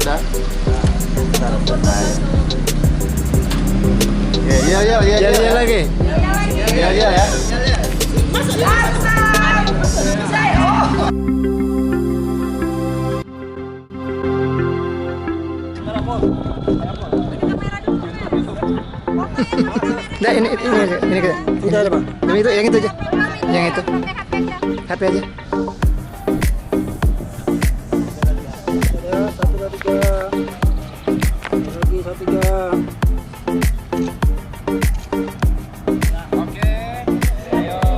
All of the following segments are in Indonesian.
udah. Iya lagi. Iya ya. Nah, ini kita ada, Bang. Yang itu aja. Yang itu. HP aja.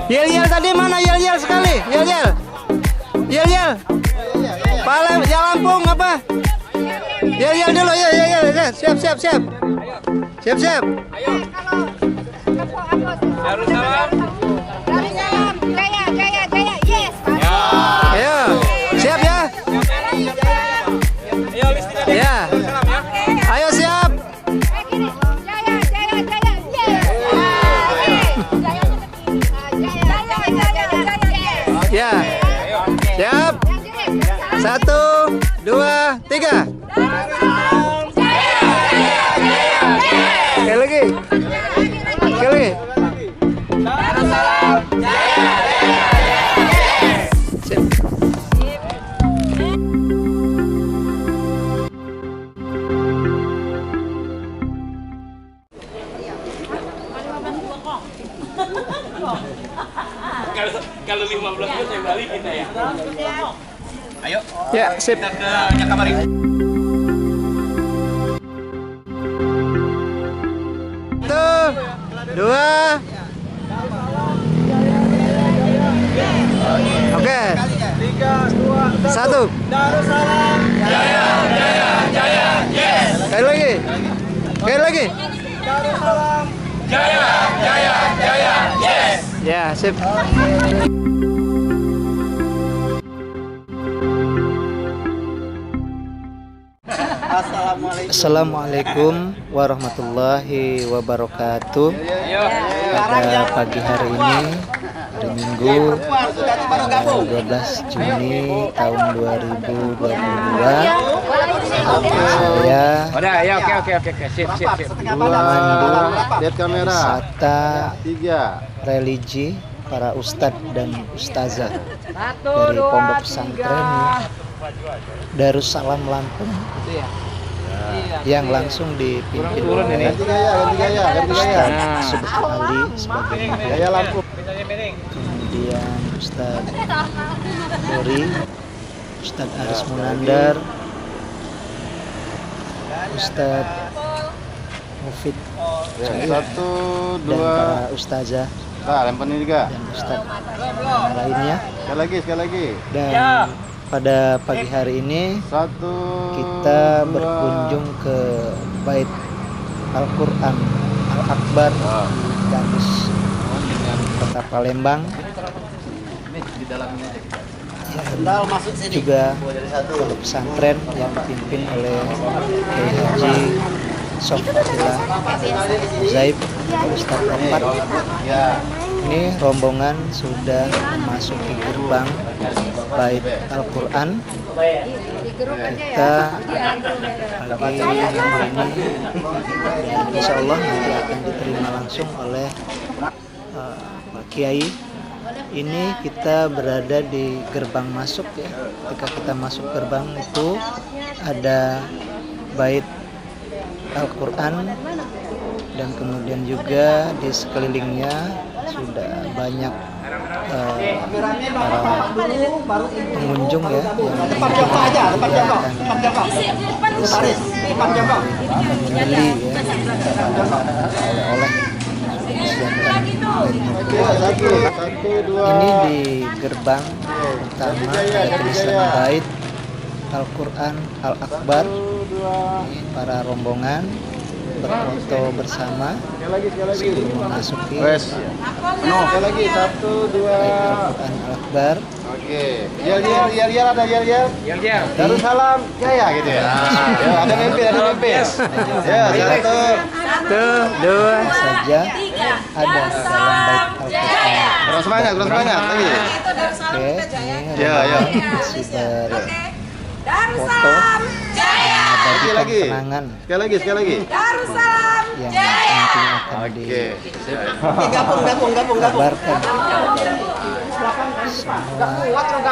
Yel tadi mana yel sekali? Yel. Palem ya Lampung apa? Yel dulu ya. Siap. Siap. Ayo. Darussalam. Jaya. Yes. Ayo. Siap ya? Ayo listinya. Ya. Ayo siap. Ya. Siap. 1, 2, 3. Sekali lagi. Darussalam. Siap. Kalau 15 menit saya balik kita ya. Ayo. Ya, sip. Kita ke Jakamari. Satu, 2. Oke. 3, 2, 1. Darussalam. Jaya. Yes. Sekali lagi. Darussalam. Jaya. Yes. Ya, sip. Assalamualaikum warahmatullahi wabarakatuh. Pada pagi hari ini, hari Minggu, 12 Juni tahun 2022, saya Udah, ya oke. Sip. memandu Lihat kamera. wisata 3. religi para ustadz dan ustazah dari pondok pesantren Darussalam Lampung yang langsung dipimpin oleh Ganti gaya. Ustadz Subhan Ali sebagai Gaya mudir, lampu. kemudian Ustadz Dori, Ustadz Aris Munandar, Ustadz Mufid Ya, 1, dan 2. para ustazah Nah, lempar ini juga. dan ustadz yang lainnya. Sekali lagi. Dan pada pagi hari ini 1, kita 2. berkunjung ke Bait Al-Quran Al-Akbar di Gamis, Kota Palembang. Ya, juga pondok pesantren yang dipimpin oleh Kiai Haji Sofillah Zaib Ustadz Empat. Ini rombongan sudah memasuki gerbang Bait Al-Quran. Kita pagi ini dan insya Allah nanti akan diterima langsung oleh Pak Kiai. Ini kita berada di gerbang masuk ya. Ketika kita masuk gerbang itu ada Bait Al-Quran dan kemudian juga di sekelilingnya sudah banyak para pengunjung ya yang membeli oleh-oleh disiapkan. Ini di gerbang utama ada tulisan Bait Al-Quran Al-Akbar. Ini para rombongan berfoto bersama sebelum memasuki Sekali lagi. 1, 2. Bait Al-Quran Al-Akbar. Oke. Yel ada yel. Darussalam Jaya gitu ya. Ya, ada mimpi. Ya, 1. 2 saja ada di dalam Bait Al-Quran. Kurang semangat lagi. Oke, ini Ya. masih berfoto. Ada Lagi lagi. kenangan Sekali lagi, sekali lagi. yang nantinya akan Oke. dikabarkan santri dan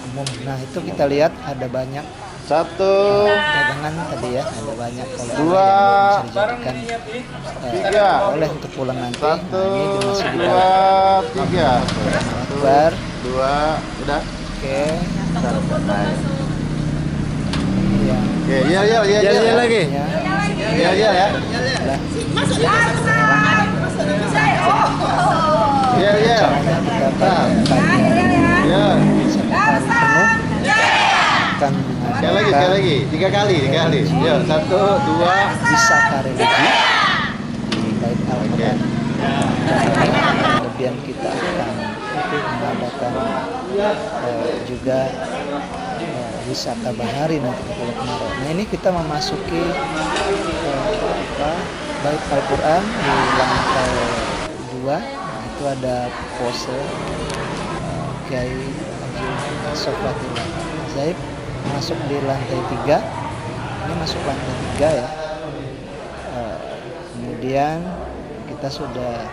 umum. Nah itu kita lihat ada banyak Satu, dagangan tadi ya, ada banyak Dua, yang bisa dijadikan tiga. oleh untuk pulang nanti. Satu, Nah, ini masih di dua, tiga. Akbar. Dua, udah. Oke. Ya. Oke, iya lagi. Ya. Iya ya. Iya. Caranya kita pagi Iya. hari penuh akan Sekali lagi. Tiga kali. Ya, satu, dua. bisa religi di Bait Al-Quran. Kemudian kita akan mengadakan juga wisata bahari nanti ke Pulau Kemarau. Nah ini kita memasuki Bait Al-Quran di lantai 2. Nah, itu ada pose Kiai Haji Sofatul Zaib masuk di lantai 3. Ini masuk lantai 3 ya. Kemudian kita sudah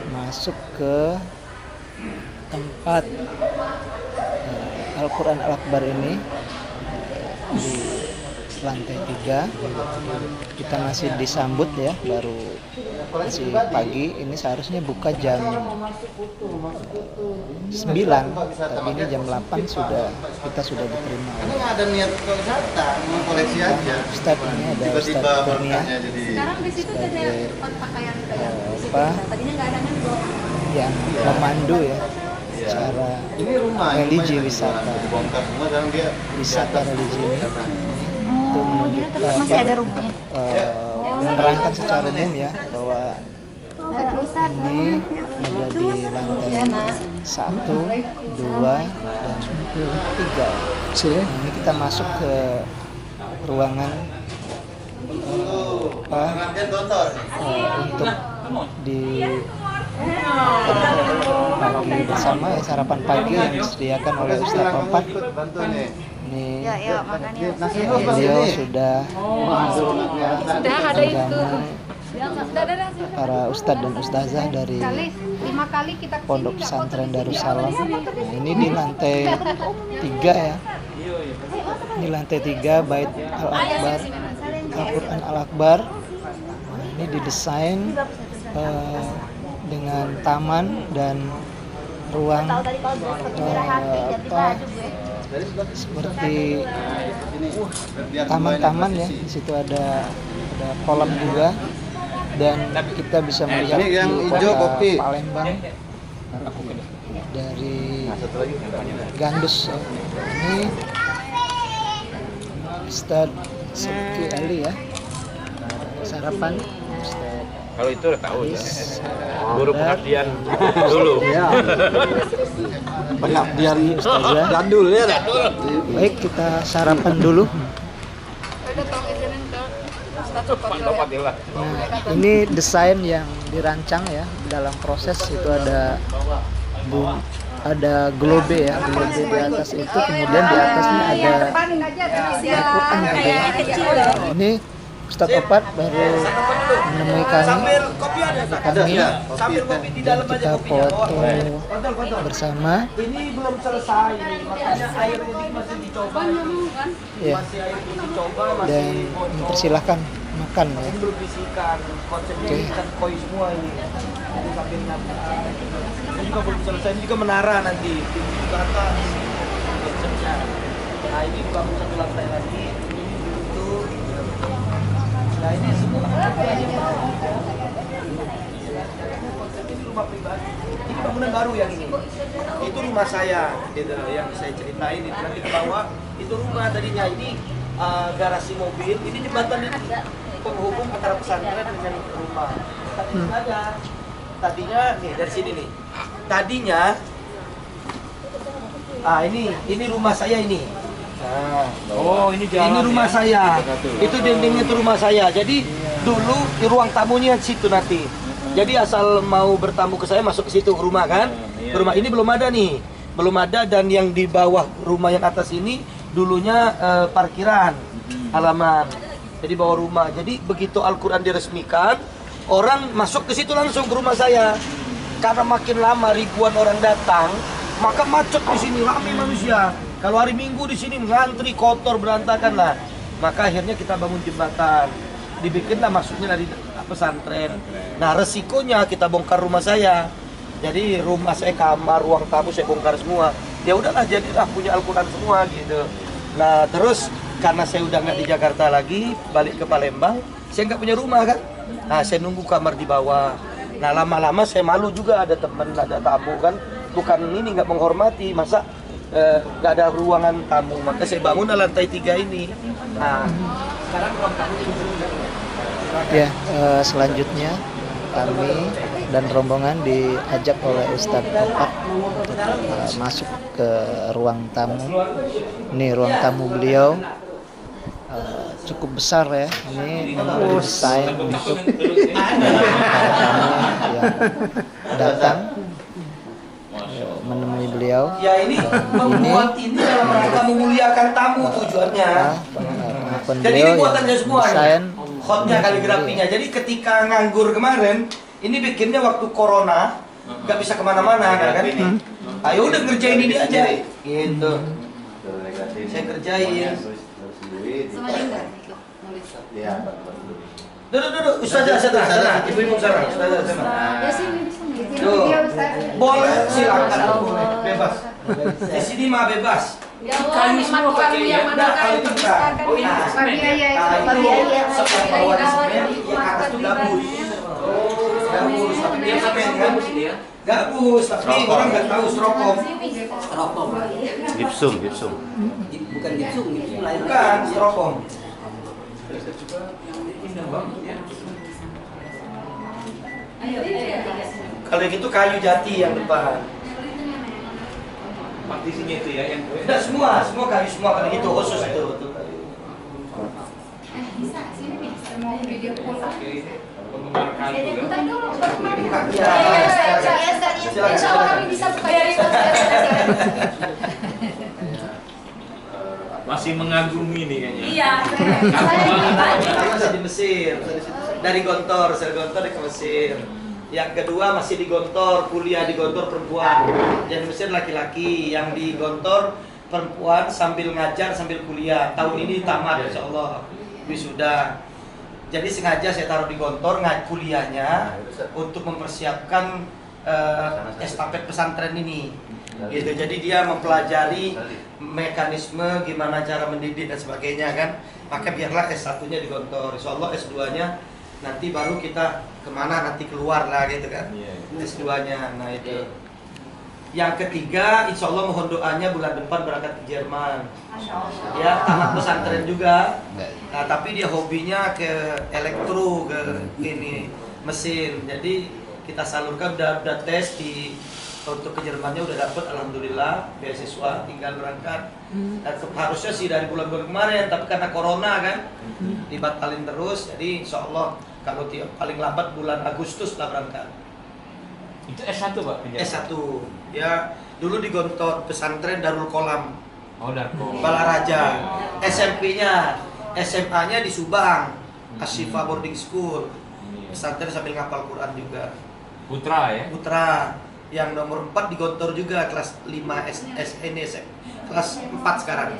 masuk ke tempat Al-Quran Al-Akbar ini di lantai 3. Kita masih disambut ya, masih pagi. Ini seharusnya buka jam 9, tapi ini jam 8 kita sudah diterima. Ini nggak ada niat ke wisata, mau koleksi aja. Ustadz ini ada Tiba-tiba Ustadz Kurnia berkahnya jadi. Sekarang di situ ada tempat pakaian tadinya nggak ada kan yang memandu ya cara Ini rumah religi rumahnya wisata dibongkar semua, sekarang dia wisata religi ini itu menunjukkan masih ada rumahnya. menerangkan secara umum ya bahwa ini ada di lantai 1, 2, dan 3. Nah, ini kita masuk ke ruangan untuk di pagi bersama ya, sarapan pagi yang disediakan oleh Ustadz Kompat. Ini beliau sudah ada itu. para ustadz dan ustazah dari 5 kali kita Pondok Pesantren Darussalam. Nah, ini di lantai 3 ya. Ini lantai 3 Bait Al-Akbar, Al-Quran Al-Akbar. Nah, ini didesain dengan taman dan ruang seperti taman-taman ya. Di situ ada kolam juga, dan kita bisa melihat Ini yang di hijau kota kopi. Palembang dari Gandus ya. Ini Ustadz Sepki Ali ya, sarapan Ustadz Kalau itu udah tahu ya. Aris, Guru pengabdian dulu. Pengabdian Ustazah. jadul ya. Baik, kita sarapan dulu. Nah, ini desain yang dirancang ya, dalam proses itu ada globe ya, globe di atas itu, kemudian di atasnya ada Al-Quran gitu ya. Ini Ustadz Opat baru menemui kami dan kita foto bersama. Ini belum selesai, makanya air ini masih dicoba. Ya, dan mempersilahkan makan ya. Ini belum bisikan, konsepnya Oke. ikan koi semua ini. Ini sambil nanti. Ini juga belum selesai, ini juga menara nanti, tinggi ke atas. Konsepnya. Nah ini bangun satu lantai lagi, ini itu. Nah ini semua. Ini rumah pribadi. Ini bangunan baru yang ini. Itu rumah saya, gitu, yang saya ceritain. Itu nanti ke bawah, itu rumah tadinya ini. Garasi mobil, ini jembatan ini penghubung antara pesantren dengan rumah. Tadinya nih dari sini nih. Tadinya, ini rumah saya ini. Oh, ini jalan. Ini rumah saya. Itu dindingnya itu rumah saya. Jadi dulu di ruang tamunya di situ nanti. Jadi asal mau bertamu ke saya masuk ke situ rumah kan. Rumah ini belum ada nih, belum ada, dan yang di bawah rumah yang atas ini dulunya parkiran halaman. Jadi bawah rumah. Jadi begitu Al-Quran diresmikan, orang masuk ke situ langsung ke rumah saya. Karena makin lama ribuan orang datang, maka macet di sini, ramai manusia. Kalau hari Minggu di sini ngantri, kotor, berantakan lah. Maka akhirnya kita bangun jembatan. Dibikinlah masuknya dari pesantren. Nah, resikonya kita bongkar rumah saya. Jadi rumah saya, kamar, ruang tamu saya bongkar semua. Ya udahlah, jadilah punya Al-Quran semua gitu. Nah, terus karena saya udah nggak di Jakarta lagi, balik ke Palembang, saya nggak punya rumah kan. Nah, saya nunggu kamar di bawah. Nah, lama-lama saya malu juga, ada teman, ada tamu kan. Bukan ini nggak menghormati, masa nggak ada ruangan tamu. Maka saya bangun lantai 3 ini. Nah, sekarang ruang tamu Ya, selanjutnya kami dan rombongan diajak oleh Ustadz Opak untuk masuk ke ruang tamu. Ini ruang tamu beliau cukup besar ya. Ini didesain untuk para tamu yang datang menemui beliau. ya ini membuat ini dalam rangka memuliakan tamu tujuannya. Penonton Jadi ini beliau buatannya yang semua. desain Hotnya kaligrafinya. Jadi ketika nganggur kemarin, ini bikinnya waktu corona, nggak bisa kemana-mana kan? Ayo udah ngerjain ini aja, gitu. Saya kerjain. Semuanya enggak ikut nulis. Duduk, Ustazah, sana, ibu-ibu sana, Ustazah sana. Ya sih ini bisa nulis. Tuh. Iya, Ustaz. Boleh, silakan, boleh, bebas. Di sini mah bebas. Ya Allah, nikmat Tuhanmu yang mana kau tuliskan. Oh iya, Biaya sebelah bawah di semen, yang atas itu gabus. Gabus, tapi dia semen kan? Gabus, tapi orang nggak tahu strokom. Gipsum. Bukan, strokom. Kalau gitu kayu jati yang depan. Partisinya itu ya yang Tidak semua kayu semua, kalau gitu khusus itu. Bisa, sini nih. Saya mau video call. mengemarkan itu ya. Bentar dulu, baru kemarin. Ya, Insya Allah kami bisa buka dari Masih mengagumi nih kayaknya. Iya. Saya masih di Mesir, dari Gontor ke Mesir. Yang kedua masih di Gontor, kuliah di Gontor perempuan. Yang di Mesir laki-laki, yang di Gontor perempuan sambil ngajar sambil kuliah. Tahun ini tamat insya Allah, wisuda. Jadi sengaja saya taruh di Gontor kuliahnya untuk mempersiapkan estafet pesantren ini. Gitu. Jadi dia mempelajari mekanisme gimana cara mendidik dan sebagainya kan. Maka biarlah S1-nya di Gontor, insya Allah S2-nya nanti baru kita kemana nanti keluar lah gitu kan. S2-nya. Nah itu. Yang ketiga, insya Allah mohon doanya bulan depan berangkat ke Jerman. Ya, tamat pesantren juga. Nah, tapi dia hobinya ke elektro, ke ini mesin. Jadi kita salurkan, udah tes untuk ke Jermannya udah dapet, alhamdulillah beasiswa, tinggal berangkat. Dan harusnya sih dari bulan-bulan kemarin, tapi karena corona kan dibatalin terus. Jadi insya Allah kalau paling lambat bulan Agustus lah berangkat. Itu S1 Pak? S1 ya, dulu di Gontor pesantren Darul Kolam Oh, Darko. Balaraja. SMP-nya, SMA-nya di Subang, Asyifa Boarding School. Pesantren sambil ngapal Quran juga. Putra ya? Putra yang nomor 4 di Gontor juga, kelas 5 kelas 4 sekarang.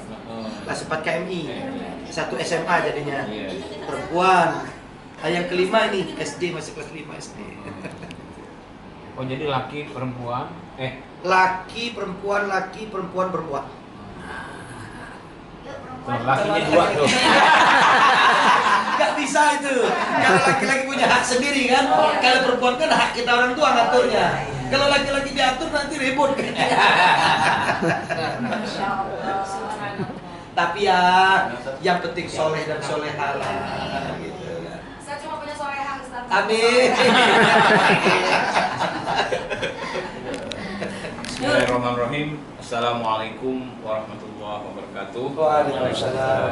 Kelas 4 KMI. Satu SMA jadinya. Perempuan. Nah, yang kelima ini SD, masih kelas 5 SD. Oh, jadi laki perempuan Laki perempuan perempuan. lakinya 2 tuh. Gak bisa itu. Kalau laki-laki punya hak sendiri kan. Kalau perempuan kan hak kita orang tua ngaturnya. Kalau laki-laki diatur nanti ribut kan. Tapi ya yang penting soleh dan solehah lah gitu. Saya cuma punya soleha, Ustaz. Amin. Bismillahirrahmanirrahim. Assalamualaikum warahmatullahi wabarakatuh. Waalaikumsalam.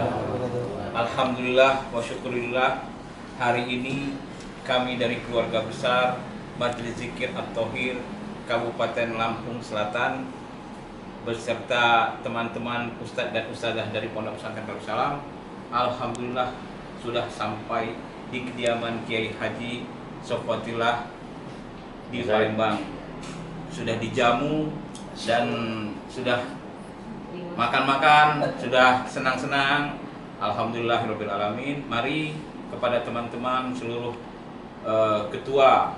Alhamdulillah wa syukurillah. Hari ini kami dari keluarga besar Majelis Zikir At-Thohir Kabupaten Lampung Selatan beserta teman-teman ustadz dan ustadzah dari Pondok Pesantren Darussalam, alhamdulillah sudah sampai di kediaman Kiai Haji Sofwatillah di Palembang. Sudah dijamu dan sudah makan-makan, sudah senang-senang. Alhamdulillahirabbil alamin. Mari kepada teman-teman seluruh ketua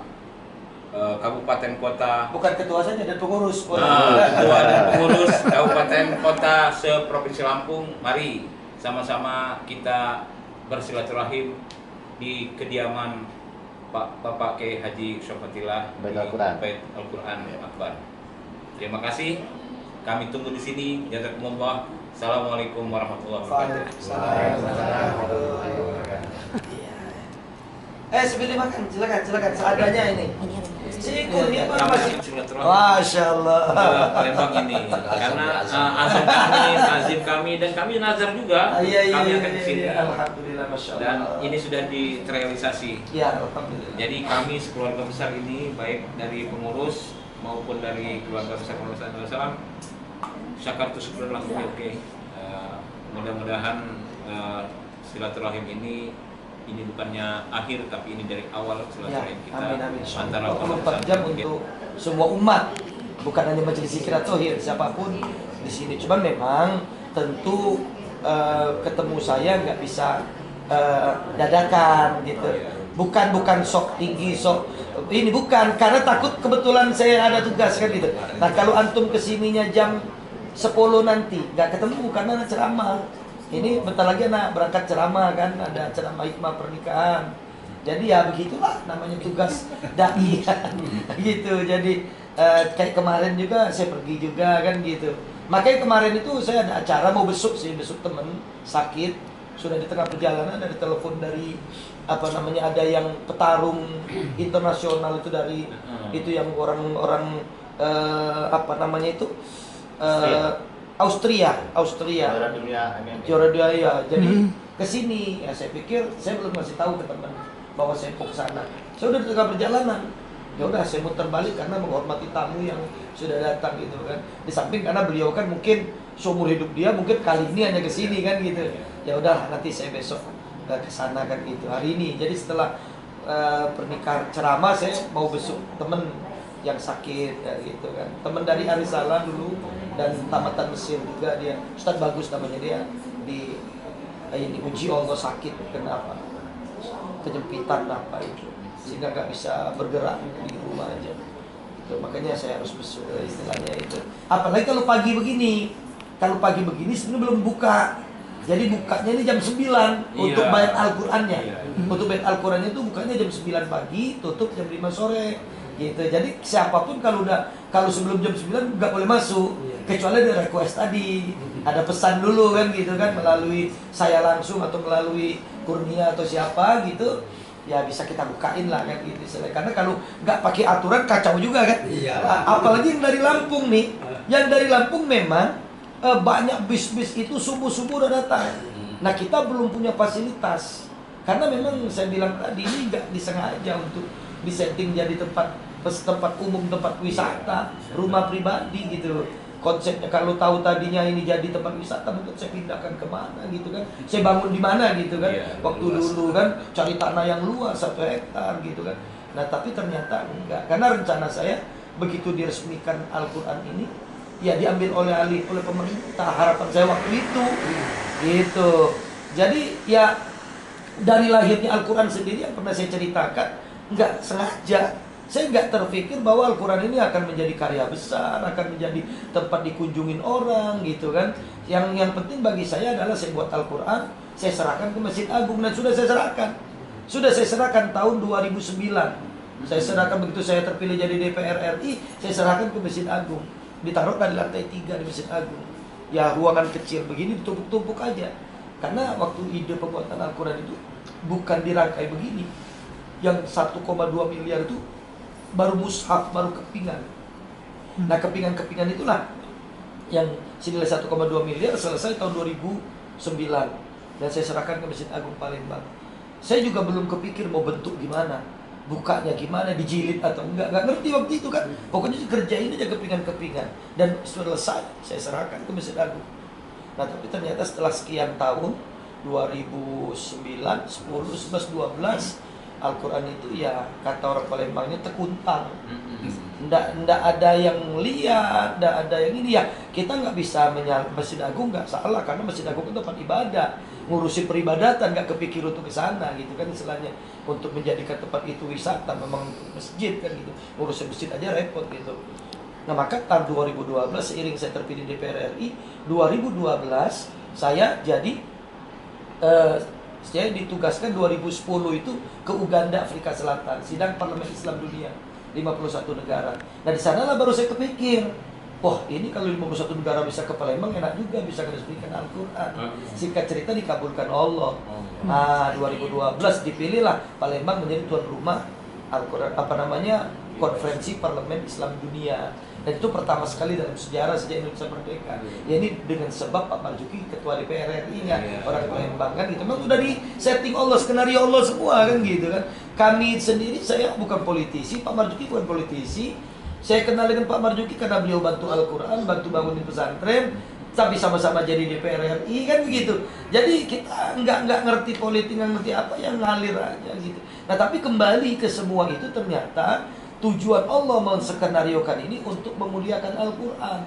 kabupaten kota, Bukan ketua saja dan pengurus. ketua dan pengurus kabupaten kota seprovinsi Lampung, mari sama-sama kita bersilaturahim di kediaman Bapak Kiai Haji Sofwatillah di Bait Al-Quran Akbar. Terima kasih. Kami tunggu di sini. Jazakumullah. Assalamualaikum warahmatullahi wabarakatuh. Sebelum makan, silakan seadanya ini. Cikgu ini apa masih? Silaturahim Masya Allah. ke Palembang ini karena azim kami dan kami nazar juga kami akan ke sini. Alhamdulillah, Masya Allah. Dan ini sudah terrealisasi. Ya, Alhamdulillah. Jadi kami sekeluarga besar ini baik dari pengurus maupun dari keluarga besar Pondok Pesantren Darussalam, syakartu syukuran lakum oke. Mudah-mudahan silaturahim ini bukannya akhir tapi ini dari awal silaturahim kita Amin. antara 24 jam untuk semua umat, bukan hanya Majelis Zikir At-Thohir, siapapun di sini. Cuman memang tentu ketemu saya nggak bisa dadakan gitu. Bukan sok tinggi, sok ini bukan, karena takut kebetulan saya ada tugas kan gitu. Nah kalau antum kesininya jam 10 nanti nggak ketemu karena ada ceramah. Ini bentar lagi anak berangkat ceramah kan, ada ceramah hikmah pernikahan. Jadi ya begitulah namanya tugas dai gitu. Jadi kayak kemarin juga saya pergi juga kan gitu. Makanya kemarin itu saya ada acara mau besuk temen sakit, sudah di tengah perjalanan ada telepon dari ada yang petarung internasional itu dari itu yang orang-orang Austria juara dunia ya. Jadi kesini ya, saya pikir saya belum ngasih tahu ke teman bahwa saya mau ke sana. Saya udah di tengah perjalanan, ya udah saya muter balik karena menghormati tamu yang sudah datang gitu kan. Di samping karena beliau kan mungkin seumur hidup dia mungkin kali ini hanya kesini kan gitu. Ya udah nanti saya besok ke sana kan gitu. Hari ini jadi setelah pernikahan ceramah saya mau besok temen yang sakit ya gitu kan. Temen dari Arisalah dulu dan tamatan Mesir juga dia. Ustadz bagus namanya dia ini uji Allah sakit kenapa? Penyempitan apa itu sehingga nggak bisa bergerak di rumah aja. Itu, makanya saya harus besok istilahnya itu. Apalagi kalau pagi begini. Kalau pagi begini sebenarnya belum buka. Jadi bukanya ini jam 9 untuk bait Al-Qur'annya. Untuk bait Al-Qur'annya itu bukanya jam 9 pagi, tutup jam 5 sore. Gitu. Jadi siapapun kalau sebelum jam 9 nggak boleh masuk kecuali ada request tadi, ada pesan dulu kan gitu kan melalui saya langsung atau melalui Kurnia atau siapa gitu. Ya bisa kita bukain lah kan gitu. Karena kalau nggak pakai aturan kacau juga kan. Apalagi yang dari Lampung nih. Yang dari Lampung memang banyak bis-bis itu subuh-subuh udah datang. Nah kita belum punya fasilitas karena memang saya bilang tadi ini nggak disengaja untuk disetting jadi tempat umum, tempat wisata, rumah pribadi gitu. Konsepnya kalau tahu tadinya ini jadi tempat wisata mungkin saya pindahkan kemana gitu kan. Saya bangun di mana gitu kan. Waktu dulu kan cari tanah yang luas 1 hektar gitu kan. Nah tapi ternyata enggak, karena rencana saya begitu diresmikan Al-Quran ini ya diambil oleh pemerintah, harapan saya waktu itu gitu. Jadi ya dari lahirnya Al-Quran sendiri yang pernah saya ceritakan nggak sengaja, saya nggak terpikir bahwa Al-Quran ini akan menjadi karya besar, akan menjadi tempat dikunjungin orang gitu kan. Yang penting bagi saya adalah saya buat Al-Quran, saya serahkan ke Masjid Agung dan sudah saya serahkan tahun 2009. Saya serahkan begitu saya terpilih jadi DPR RI, saya serahkan ke Masjid Agung. Ditaruhkan di lantai 3 di Masjid Agung. Ya ruangan kecil begini ditumpuk-tumpuk aja. Karena waktu ide pembuatan Al-Quran itu bukan dirangkai begini. Yang 1,2 miliar itu baru mushaf, baru kepingan. Nah kepingan-kepingan itulah yang senilai 1,2 miliar selesai tahun 2009. Dan saya serahkan ke Masjid Agung Palembang. Saya juga belum kepikir mau bentuk gimana. bukanya gimana, dijilid atau enggak ngerti waktu itu kan. Pokoknya kerjain aja kepingan-kepingan dan selesai saya serahkan ke Masjid Agung. Nah tapi ternyata setelah sekian tahun 2009, 10, 11, 12 Al-Quran itu ya kata orang Palembangnya tekuntang. Nggak ada yang lihat, nggak ada yang ini ya. Kita nggak bisa Masjid Agung nggak salah karena Masjid Agung itu tempat ibadah, ngurusin peribadatan, nggak kepikir untuk ke sana gitu kan istilahnya. Untuk menjadikan tempat itu wisata memang masjid kan gitu. Ngurusin masjid aja repot gitu. Nah maka tahun 2012 seiring saya terpilih DPR RI, 2012 saya jadi saya ditugaskan 2010 itu ke Uganda, Afrika Selatan, sidang Parlemen Islam Dunia, 51 negara. Nah di sanalah baru saya kepikir, wah ini kalau 51 negara bisa ke Palembang enak juga, bisa meresmikan Al-Quran. Singkat cerita dikabulkan Allah. Nah 2012 dipilihlah Palembang menjadi tuan rumah Al-Quran, Konferensi Parlemen Islam Dunia. Dan itu pertama sekali dalam sejarah sejak Indonesia merdeka. Ya ini dengan sebab Pak Marzuki ketua DPR RI-nya, orang Palembang kan gitu. Memang udah di setting Allah, skenario Allah semua kan gitu kan. Kami sendiri, saya bukan politisi, Pak Marzuki bukan politisi. Saya kenal dengan Pak Marzuki karena beliau bantu Al-Quran, bantu bangunin pesantren, tapi sama-sama jadi DPR RI kan begitu. Jadi kita nggak ngerti politik, nggak ngerti apa, yang ngalir aja gitu. Nah tapi kembali ke semua itu ternyata tujuan Allah menskenariokan ini untuk memuliakan Al-Quran.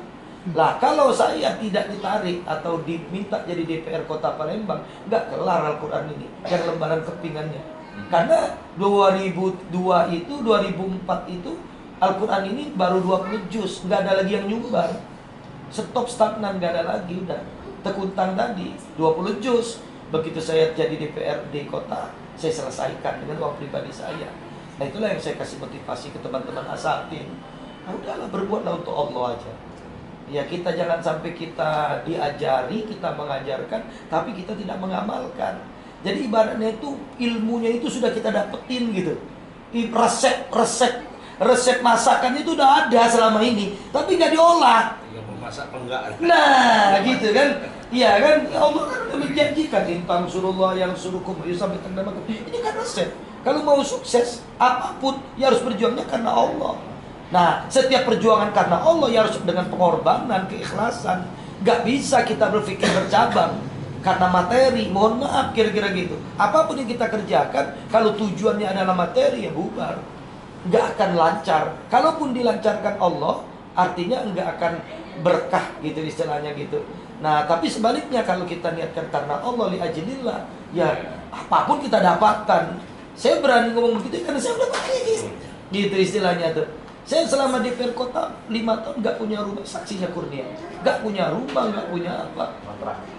Lah kalau saya tidak ditarik atau diminta jadi DPR Kota Palembang, nggak kelar Al-Quran ini, yang lembaran kepingannya. Karena 2002 itu, 2004 itu Al-Quran ini baru 20 juz, nggak ada lagi yang nyumbar. Stop stagnan, nggak ada lagi, udah tekuntang tadi 20 juz. Begitu saya jadi DPRD kota, saya selesaikan dengan uang pribadi saya. Nah itulah yang saya kasih motivasi ke teman-teman asatid. Nah udahlah, berbuatlah untuk Allah aja. Ya kita jangan sampai kita diajari, kita mengajarkan, tapi kita tidak mengamalkan. Jadi ibaratnya itu ilmunya itu sudah kita dapetin gitu. Resep masakan itu udah ada selama ini, tapi nggak diolah. Yang memasak enggak. Nah gitu kan. Iya kan, Allah kan menjanjikan intang surullah yang suruhkum sampai terdamakum. Ini kan resep. Kalau mau sukses apapun ya harus berjuangnya karena Allah. Nah setiap perjuangan karena Allah ya harus dengan pengorbanan, keikhlasan. Gak bisa kita berpikir bercabang karena materi. Mohon maaf kira-kira gitu. Apapun yang kita kerjakan kalau tujuannya adalah materi ya bubar, gak akan lancar. Kalaupun dilancarkan Allah artinya gak akan berkah gitu istilahnya gitu. Nah tapi sebaliknya kalau kita niatkan karena Allah li ajlillah, ya apapun kita dapatkan. Saya berani ngomong begitu karena saya udah pakai gitu istilahnya tuh. Saya selama DPR kota 5 tahun gak punya rumah, saksinya Kurnia. Gak punya rumah, gak punya apa.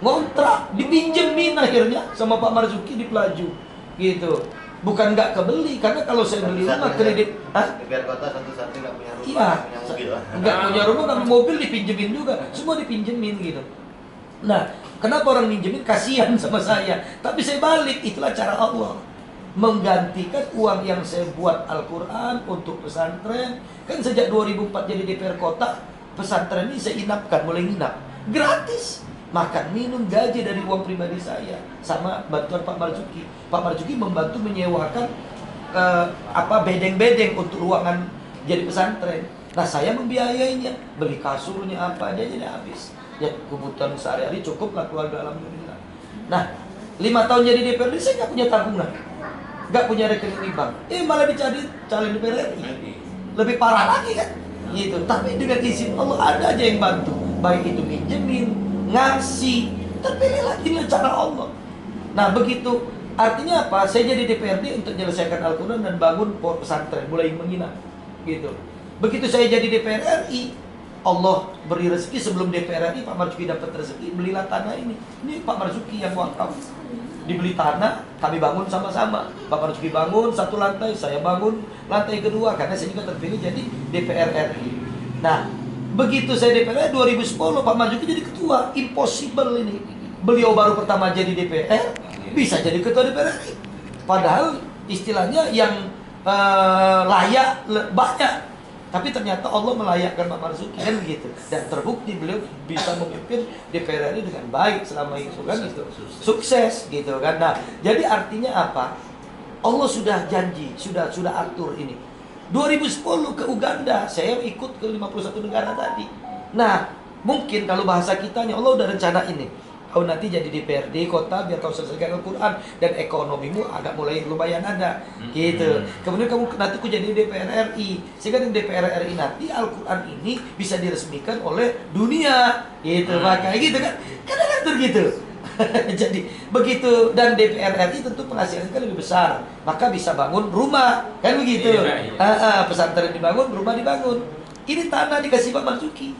Ngontrak, dipinjemin akhirnya sama Pak Marzuki di Pelaju gitu. Bukan gak kebeli, karena kalau saya beli rumah kredit. DPR kota satu-satu gak punya rumah, Iya, punya mobil. gak punya rumah, gak punya mobil, dipinjemin juga. Semua dipinjemin gitu. Nah, kenapa orang minjemin? Kasihan sama saya. Tapi saya balik, itulah cara Allah menggantikan uang yang saya buat Al-Quran untuk pesantren. Kan sejak 2004 jadi DPR kota, pesantren ini saya inapkan, mulai nginap gratis, makan minum gaji dari uang pribadi saya sama bantuan Pak Marzuki. Pak Marzuki membantu menyewakan bedeng-bedeng untuk ruangan jadi pesantren. Nah saya membiayainya, beli kasurnya apa aja jadi habis. Ya kebutuhan sehari-hari cukup lah keluarga, alhamdulillah. Nah 5 tahun jadi DPRD saya nggak punya tabungan, nggak punya rekening di bank. Malah dicari calon DPR RI. Lebih parah lagi kan gitu. Tapi dengan izin Allah ada aja yang bantu, baik itu minjemin, ngasih, terpilih lagi dengan cara Allah. Nah begitu, artinya apa? Saya jadi DPRD untuk menyelesaikan Al-Quran dan bangun pesantren, mulai menginap gitu. Begitu saya jadi DPR RI, Allah beri rezeki. Sebelum DPR RI Pak Marzuki dapat rezeki, belilah tanah ini. Ini Pak Marzuki yang wakaf, dibeli tanah, kami bangun sama-sama. Pak Marzuki bangun 1 lantai, saya bangun lantai kedua, karena saya juga terpilih jadi DPR RI. Nah begitu saya DPR 2010 Pak Marzuki jadi ketua. Impossible ini, beliau baru pertama jadi DPR bisa jadi ketua DPR RI. Padahal istilahnya yang layak banyak, tapi ternyata Allah melayakkan Pak Marzuki kan gitu. Dan terbukti beliau bisa memimpin DPR RI dengan baik selama itu kan itu sukses gitu kan. Nah jadi artinya apa? Allah sudah janji, sudah atur ini. 2010 ke Uganda, saya ikut ke 51 negara tadi. Nah, mungkin kalau bahasa kitanya, Allah udah rencana ini. Kau nanti jadi DPRD kota biar kau selesaikan Al-Quran dan ekonomimu agak mulai lumayan ada, gitu. Kemudian kamu nanti ku jadi DPR RI, sehingga di DPR RI nanti Al-Quran ini bisa diresmikan oleh dunia, gitu. Makanya gitu kan, kadang-kadang gitu. Jadi begitu, dan DPR RI tentu penghasilannya kan lebih besar, maka bisa bangun rumah, kan begitu. Pesantren dibangun, rumah dibangun. Ini tanah dikasih Pak Marzuki.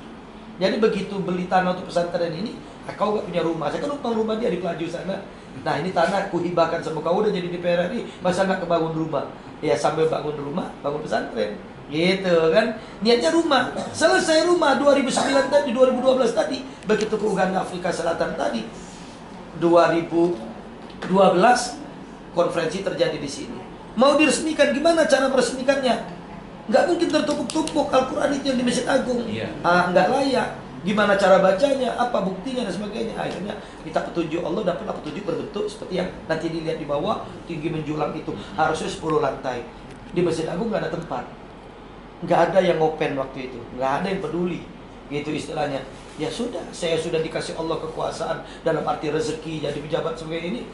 Jadi begitu beli tanah untuk pesantren ini, kau gak punya rumah, saya kan numpang rumah dia di Pelaju sana. Nah ini tanah kuhibahkan sama kau, udah jadi DPR RI, masa gak kebangun rumah? Ya sambil bangun rumah, bangun pesantren, gitu kan. Niatnya rumah, selesai rumah 2009 tadi, 2012 tadi, begitu ke Uganda Afrika Selatan tadi, 2012 konferensi terjadi di sini. Mau diresmikan, gimana cara meresmikannya? Nggak mungkin tertumpuk-tumpuk Al-Quran itu yang di Masjid Agung. Nggak layak. Gimana cara bacanya, apa buktinya dan sebagainya. Akhirnya kita petunjuk, Allah dapatlah petunjuk berbentuk seperti yang nanti dilihat di bawah, tinggi menjulang itu. Harusnya 10 lantai. Di Masjid Agung nggak ada tempat, nggak ada yang open waktu itu, nggak ada yang peduli, gitu istilahnya. Ya sudah, saya sudah dikasih Allah kekuasaan dalam arti rezeki jadi pejabat sebagai ini,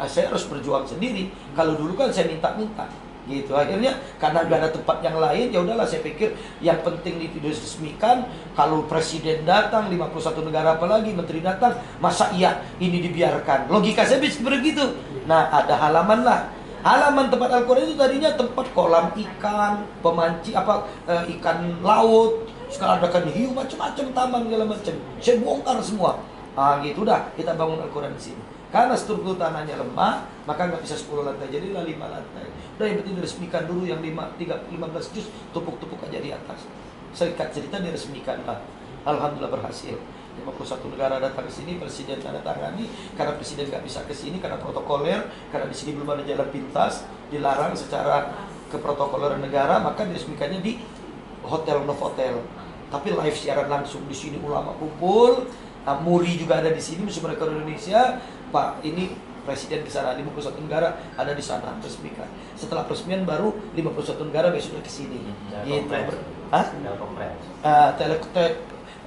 saya harus berjuang sendiri. Kalau dulu kan saya minta-minta, gitu. Akhirnya karena gak ada tempat yang lain, ya udahlah, saya pikir yang penting diresmikan. Kalau presiden datang 51 negara, apalagi menteri datang, masa iya ini dibiarkan? Logika saya bisa begitu. Nah, ada halaman lah. Halaman tempat Al-Quran itu tadinya tempat kolam ikan, pemancing ikan laut, sekarang ada kan hiu, macam-macam taman segala macam. Saya bongkar semua. Gitu dah, kita bangun Al-Quran di sini. Karena struktur tanahnya lemah, maka nggak bisa 10 lantai, jadilah 5 lantai. Udah, yang penting diresmikan dulu yang 15 juz, tumpuk-tumpuk aja di atas. Singkat cerita diresmikan lah. Alhamdulillah berhasil. 51 negara datang ke sini, presiden tanda tangani. Karena presiden nggak bisa ke sini karena protokoler, karena di sini belum ada jalan pintas, dilarang secara keprotokoleran negara, maka diresmikannya di Hotel Novotel. Tapi live siaran langsung di sini, ulama kumpul. Muri juga ada di sini, musuh mereka Indonesia. Pak, ini presiden ke sana, 51 negara ada di sana resmikan. Setelah peresmian baru 51 negara besoknya ke sini. Gitu.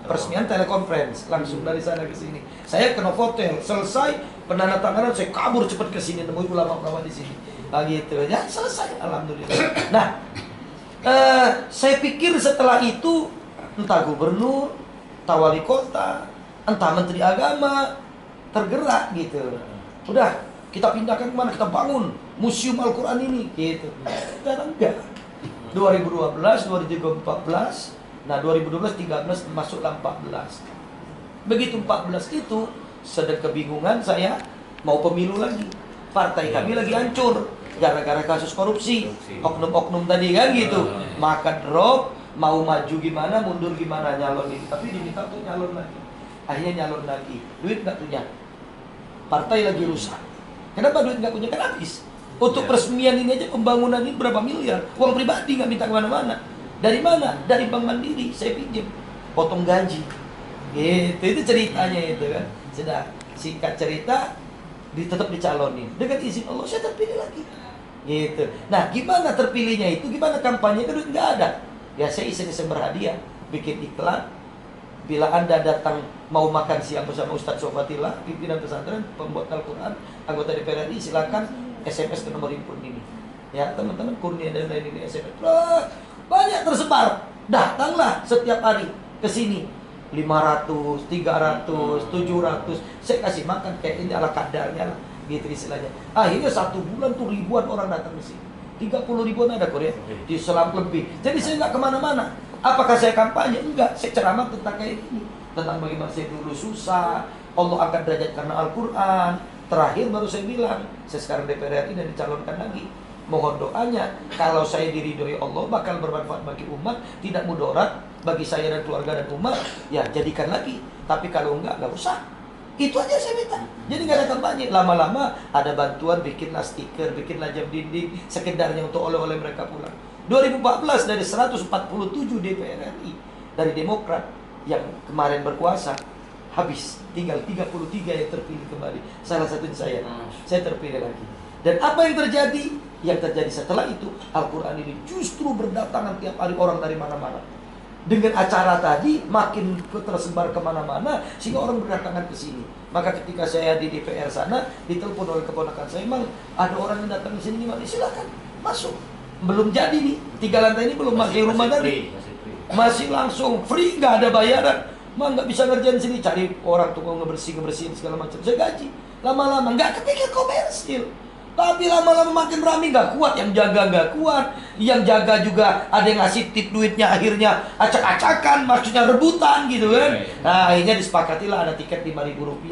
Peresmian telekonferensi langsung dari sana ke sini. Saya ke Novotel, selesai penandatanganan, saya kabur cepat ke sini, nemui ulama-ulama di sini. Gitu ya, selesai, alhamdulillah. Nah, saya pikir setelah itu entah gubernur, entah wali kota, entah menteri agama tergerak gitu. Udah, kita pindahkan kemana? Kita bangun museum Al-Quran ini gitu. Sekarang enggak. 2012, 2014, nah 2012, 13 masuklah 14. Begitu 14 itu sedang kebingungan saya, mau pemilu lagi. Partai kami lagi hancur gara-gara kasus korupsi. Oknum-oknum tadi kan gitu. Maka drop, mau maju gimana, mundur gimana, nyalonin. Tapi diminta untuk nyalon lagi. Akhirnya nyalon lagi. Duit nggak punya. Partai lagi rusak. Kenapa duit nggak punya? Kan habis. Untuk peresmian ini aja, pembangunan ini berapa miliar. Uang pribadi nggak minta kemana-mana. Dari mana? Dari Bank Mandiri. Saya pinjam. Potong gaji. Gitu. Itu ceritanya itu kan. Sudah singkat cerita, tetap dicalonin. Dengan izin Allah saya terpilih lagi. Gitu. Nah, gimana terpilihnya itu? Gimana kampanye? Kan duit nggak ada. Ya saya iseng-iseng berhadiah, bikin iklan. Bila Anda datang mau makan siang bersama Ustadz Sofatila, pimpinan pesantren, pembuat Al-Quran, anggota DPR RI, silakan SMS ke nomor handphone ini. Ya, teman-teman, Kurnia dan lain ini SMS. Banyak tersebar. Datanglah setiap hari ke sini. 500, 300, 700. Saya kasih makan kayak ini ala kadarnya lah, gitu istilahnya. Akhirnya 1 bulan tuh ribuan orang datang ke sini. 30 ribuan ada Korea di selang lebih. Jadi saya nggak kemana-mana. Apakah saya kampanye? Enggak. Saya ceramah tentang kayak ini, tentang bagaimana saya dulu susah, Allah angkat derajat karena Al-Quran. Terakhir baru saya bilang, saya sekarang DPR RI dan dicalonkan lagi. Mohon doanya, kalau saya diridhoi Allah bakal bermanfaat bagi umat, tidak mudarat bagi saya dan keluarga dan umat, ya jadikan lagi. Tapi kalau enggak usah. Itu aja saya minta. Jadi nggak ada kampanye. Lama-lama ada bantuan, bikinlah stiker, bikinlah jam dinding, sekedarnya untuk oleh-oleh mereka pulang. 2014 dari 147 DPR RI dari Demokrat yang kemarin berkuasa habis, tinggal 33 yang terpilih kembali. Salah satunya saya terpilih lagi. Dan apa yang terjadi? Yang terjadi setelah itu, Al-Quran ini justru berdatangan tiap hari orang dari mana-mana. Dengan acara tadi makin tersebar kemana-mana sehingga orang berdatangan ke sini. Maka ketika saya di DPR sana ditelepon oleh keponakan saya, "Mang, ada orang yang datang ke sini, Mang, silakan masuk." Belum jadi nih, 3 lantai ini belum masih rumah tadi. Masih langsung free, nggak ada bayaran. Mang, nggak bisa ngerjain sini, cari orang tukang ngebersihin segala macam. Saya gaji. Lama-lama nggak kepikir komersil. Tapi lama-lama makin rame, nggak kuat, yang jaga nggak kuat, yang jaga juga ada yang ngasih tip duitnya, akhirnya acak-acakan, maksudnya rebutan gitu kan. Nah akhirnya disepakatilah ada tiket Rp5.000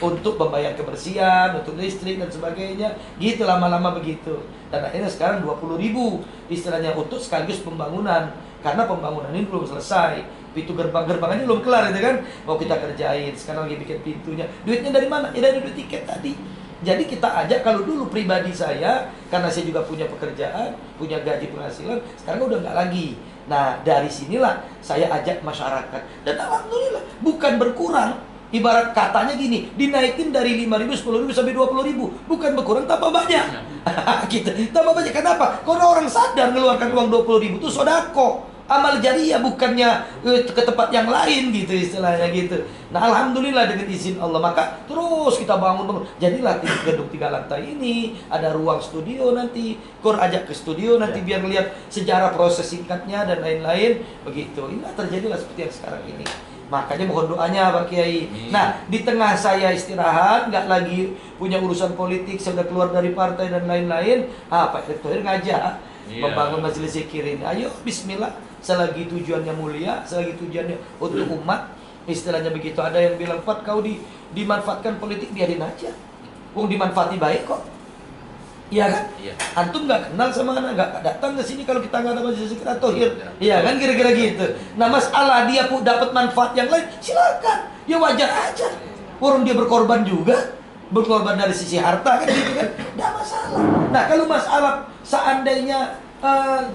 untuk membayar kebersihan, untuk listrik dan sebagainya, gitu lama-lama begitu. Dan akhirnya sekarang 20.000 istilahnya untuk sekaligus pembangunan, karena pembangunan ini belum selesai. Pintu gerbang-gerbang aja belum kelar itu kan, mau kita kerjain, sekarang lagi bikin pintunya. Duitnya dari mana? Ya dari duit tiket tadi. Jadi kita ajak, kalau dulu pribadi saya, karena saya juga punya pekerjaan, punya gaji penghasilan, sekarang udah nggak lagi. Nah dari sinilah saya ajak masyarakat. Dan alhamdulillah bukan berkurang. Ibarat katanya gini, dinaikin dari 5.000, 10.000 sampai 20.000, bukan berkurang, tambah banyak. Gitu, tambah banyak. Kenapa? Karena orang sadar ngeluarkan uang 20.000 itu sodako, amal jariah, bukannya ke tempat yang lain gitu istilahnya gitu. Nah alhamdulillah dengan izin Allah, maka terus kita bangun. Jadilah gedung 3 lantai ini ada ruang studio, nanti Kur ajak ke studio nanti biar ngelihat sejarah proses singkatnya dan lain-lain begitu. Ini terjadilah seperti yang sekarang ini. Makanya mohon doanya Pak Kiai. Nah di tengah saya istirahat, nggak lagi punya urusan politik, saya udah keluar dari partai dan lain-lain, Pak Erick Thohir ngajak membangun majelis zikir ini. Ayo bismillah, selagi tujuannya mulia, selagi tujuannya untuk umat, istilahnya begitu. Ada yang bilang, "Pak, kau dimanfaatkan politik, biarin aja. Wong dimanfaati baik kok." Iya kan? Iya. Antum nggak kenal sama anak, nggak datang ke sini kalau kita nggak ada majelis zikir Thohir. Iya kan, kira-kira gitu. Nah masalah dia pun dapat manfaat yang lain, silakan. Ya wajar aja. Orang dia berkorban juga, berkorban dari sisi harta kan gitu kan, nggak masalah. Nah kalau masalah seandainya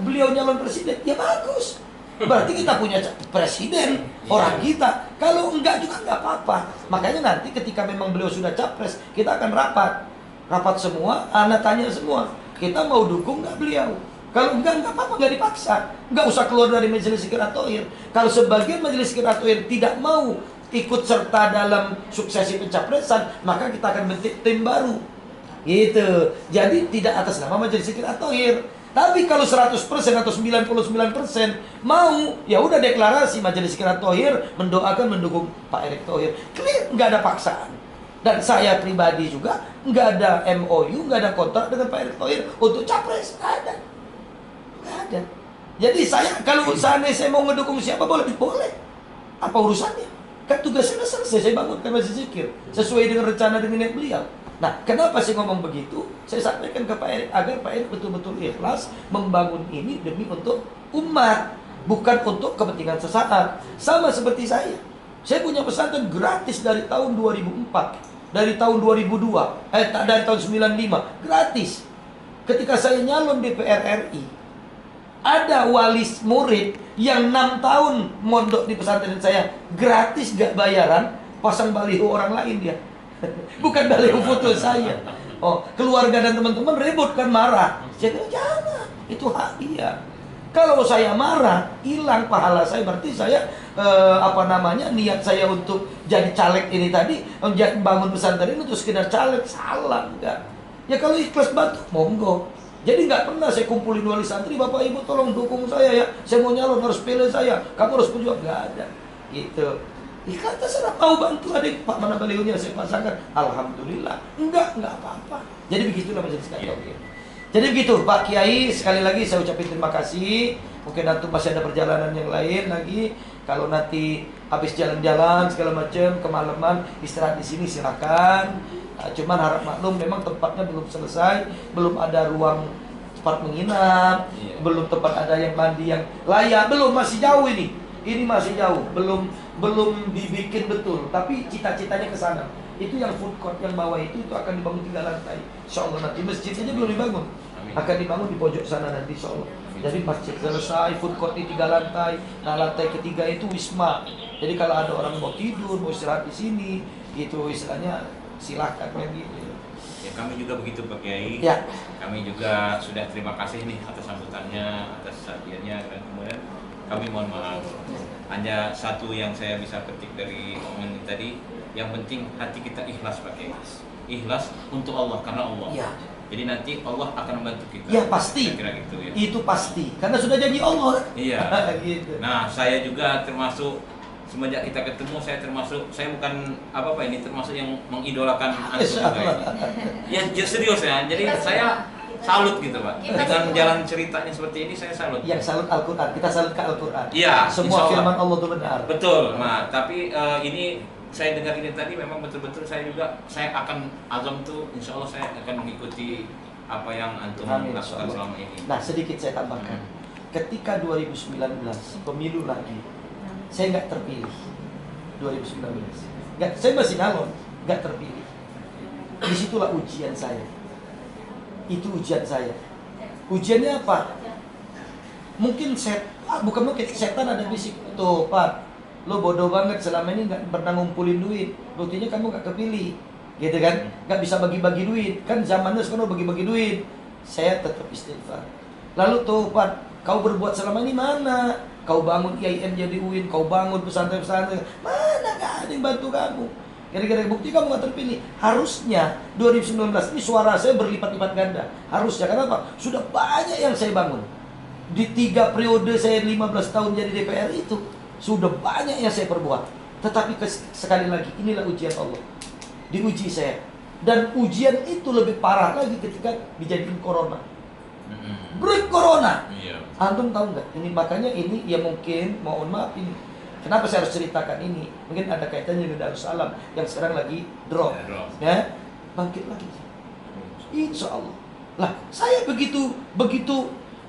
beliau nyalon presiden, ya bagus. Berarti kita punya presiden, orang kita. Kalau enggak juga nggak apa-apa. Makanya nanti ketika memang beliau sudah capres, kita akan rapat semua, anak tanya semua, kita mau dukung nggak beliau? Kalau enggak apa-apa, nggak dipaksa. Nggak usah keluar dari majelis zikir Thohir. Kalau sebagian majelis zikir Thohir tidak mau ikut serta dalam suksesi pencapresan, maka kita akan bentuk tim baru. Gitu. Jadi tidak atas nama majelis zikir Thohir. Tapi kalau 100% atau 99% mau, ya udah deklarasi majelis zikir Thohir mendoakan mendukung Pak Erick Thohir. Clear, nggak ada paksaan. Dan saya pribadi juga nggak ada MOU, nggak ada kontrak dengan Pak Erick Thohir untuk capres, nggak ada. Jadi saya kalau seandainya saya mau ngedukung siapa boleh. Apa urusannya? Kan tugasnya sudah selesai, saya bangunkan majelis zikir sesuai dengan rencana dengan niat beliau. Nah, kenapa saya ngomong begitu? Saya sampaikan ke Pak Erick agar Pak Erick betul-betul ikhlas membangun ini demi untuk umat, bukan untuk kepentingan sesaat. Sama seperti saya. Saya punya pesantren gratis dari tahun 2004. Dari tahun 2002, dari tahun 95, gratis. Ketika saya nyalon DPR RI, ada wali murid yang 6 tahun mondok di pesantren saya, gratis gak bayaran, pasang baliho orang lain dia. Bukan baliho foto saya. Oh, keluarga dan teman-teman ribut kan, marah. Saya bilang jangan, itu hak dia. Kalau saya marah, hilang pahala saya. Berarti saya niat saya untuk jadi caleg ini tadi, bangun pesantren ini untuk sekedar caleg, salah enggak. Ya kalau ikhlas bantu, monggo. Jadi nggak pernah saya kumpulin wali santri, Bapak Ibu tolong dukung saya ya, saya mau nyalon, harus pilih saya, kamu harus berjuang, nggak ada. Gitu. Ikhlas terserah, mau bantu adik, Pak mana balihonya saya pasangkan, alhamdulillah. Enggak apa-apa. Jadi begitulah majelis zikir. Jadi begitu Pak Kiai, sekali lagi saya ucapin terima kasih. Mungkin nanti masih ada perjalanan yang lain lagi. Kalau nanti habis jalan-jalan segala macam, kemalaman istirahat di sini silakan. Cuman harap maklum memang tempatnya belum selesai, belum ada ruang tempat menginap, belum tempat ada yang mandi yang layak, belum, masih jauh ini. Ini masih jauh, belum dibikin betul. Tapi cita-citanya ke sana. Itu yang food court yang bawah itu akan dibangun 3 lantai. Insyaallah nanti masjidnya belum dibangun. Akan dibangun di pojok sana nanti insyaallah. Jadi masjid selesai, food court di 3 lantai. Nah, lantai ketiga itu wisma. Jadi kalau ada orang mau tidur, mau istirahat di sini, gitu istilahnya silahkan kayak gitu. kami juga begitu Pak Kiai. Ya. Kami juga sudah terima kasih nih atas sambutannya, atas hadiahnya, dan kemudian kami mohon maaf. Hanya satu yang saya bisa petik dari omongan ini tadi, yang penting hati kita ikhlas Pak Kiai. Ikhlas untuk Allah, karena Allah. Ya. Jadi nanti Allah akan membantu kita. Ya pasti. Kira-kira gitu ya. Itu pasti. Karena sudah janji Allah. Iya. Gitu. Nah, saya juga termasuk semenjak kita ketemu, saya bukan apa ini, termasuk yang mengidolakan antum juga ini. Ya serius ya. Jadi saya salut gitu Pak. Dengan jalan ceritanya seperti ini saya salut. Yang salut Al-Quran, kita salut ke Al-Quran. Iya. Semua insya firman Allah itu benar. Betul. Nah, tapi ini saya dengar ini tadi memang betul-betul saya akan azam tuh, insya Allah saya akan mengikuti apa yang antum Amin, lakukan insya Allah. selama ini. Nah, sedikit saya tambahkan. Ketika 2019 pemilu lagi, saya nggak terpilih. 2019, saya masih nyalon, nggak terpilih. Disitulah ujian saya. Itu ujian saya. Ujiannya apa? Mungkin bukan mungkin setan ada bisik tuh Pak, lo bodoh banget selama ini nggak pernah ngumpulin duit, buktinya kamu nggak kepilih, gitu kan? Nggak bisa bagi-bagi duit, kan zamannya sekarang bagi-bagi duit. Saya tetap istighfar. Lalu tuh Pak, kau berbuat selama ini mana? Kau bangun IAIN jadi UIN, kau bangun pesantren-pesantren, mana nggak ada yang bantu kamu? Gara-gara bukti kamu nggak terpilih. Harusnya 2019 ini suara saya berlipat-lipat ganda. Harusnya, kenapa? Sudah banyak yang saya bangun. Di 3 periode saya 15 tahun jadi DPR itu, sudah banyak yang saya perbuat. Tetapi sekali lagi, inilah ujian Allah. Diuji saya. Dan ujian itu lebih parah lagi ketika dijadiin corona. Break corona. Iya. Antum tahu nggak? Ini makanya ini ya mungkin, mohon maaf ini. Kenapa saya harus ceritakan ini? Mungkin ada kaitannya dengan Darussalam yang sekarang lagi drop. Ya, bangkit lagi. Insya Allah. Lah, saya begitu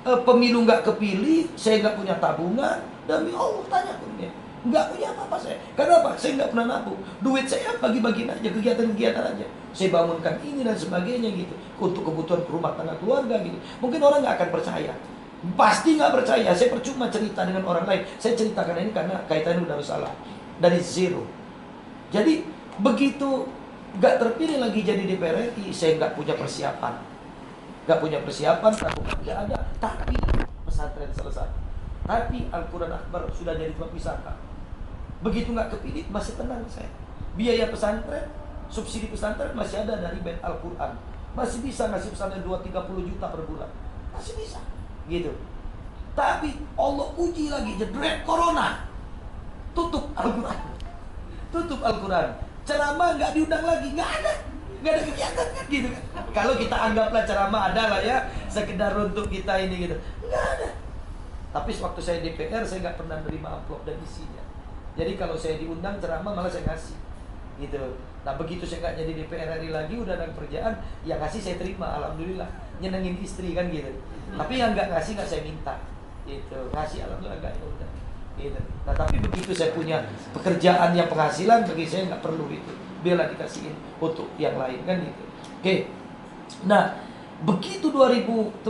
pemilu nggak kepilih, saya nggak punya tabungan, demi Allah tanya punya, nggak punya apa-apa saya. Kenapa? Saya nggak pernah nabung. Duit saya bagi-bagiin aja, kegiatan-kegiatan aja. Saya bangunkan ini dan sebagainya gitu, untuk kebutuhan rumah tangga keluarga gitu. Mungkin orang nggak akan percaya. Pasti nggak percaya. Saya percuma cerita dengan orang lain. Saya ceritakan ini karena kaitannya udah salah. Dari zero. Jadi begitu nggak terpilih lagi jadi DPR RI, saya nggak punya persiapan. Nggak punya persiapan, tabungan nggak ada. Tapi pesantren selesai. Tapi Al-Quran Akbar sudah jadi tempat wisata. Begitu nggak kepilih, masih tenang saya. Biaya pesantren, subsidi pesantren masih ada dari Bait Al-Quran. Masih bisa ngasih pesantren 2-30 juta per bulan. Masih bisa. Gitu. Tapi Allah uji lagi, jedret corona. Tutup Al-Quran. Tutup Al-Quran. Ceramah nggak diundang lagi, nggak ada kegiatan kan gitu kan. Kalau kita anggaplah ceramah adalah ya sekedar untuk kita ini gitu, nggak ada. Tapi waktu saya DPR saya nggak pernah menerima amplop dan isinya. Jadi kalau saya diundang ceramah malah saya ngasih gitu. Nah begitu saya nggak jadi DPR RI lagi, udah ada kerjaan, yang ngasih saya terima, alhamdulillah, nyenengin istri kan gitu. Tapi yang nggak ngasih nggak saya minta, gitu. Ngasih alhamdulillah nggak, ya udah, gitu. Nah tapi begitu saya punya pekerjaan yang penghasilan, bagi saya nggak perlu itu, biarlah dikasihin untuk yang lain kan gitu. Oke. Nah begitu 2019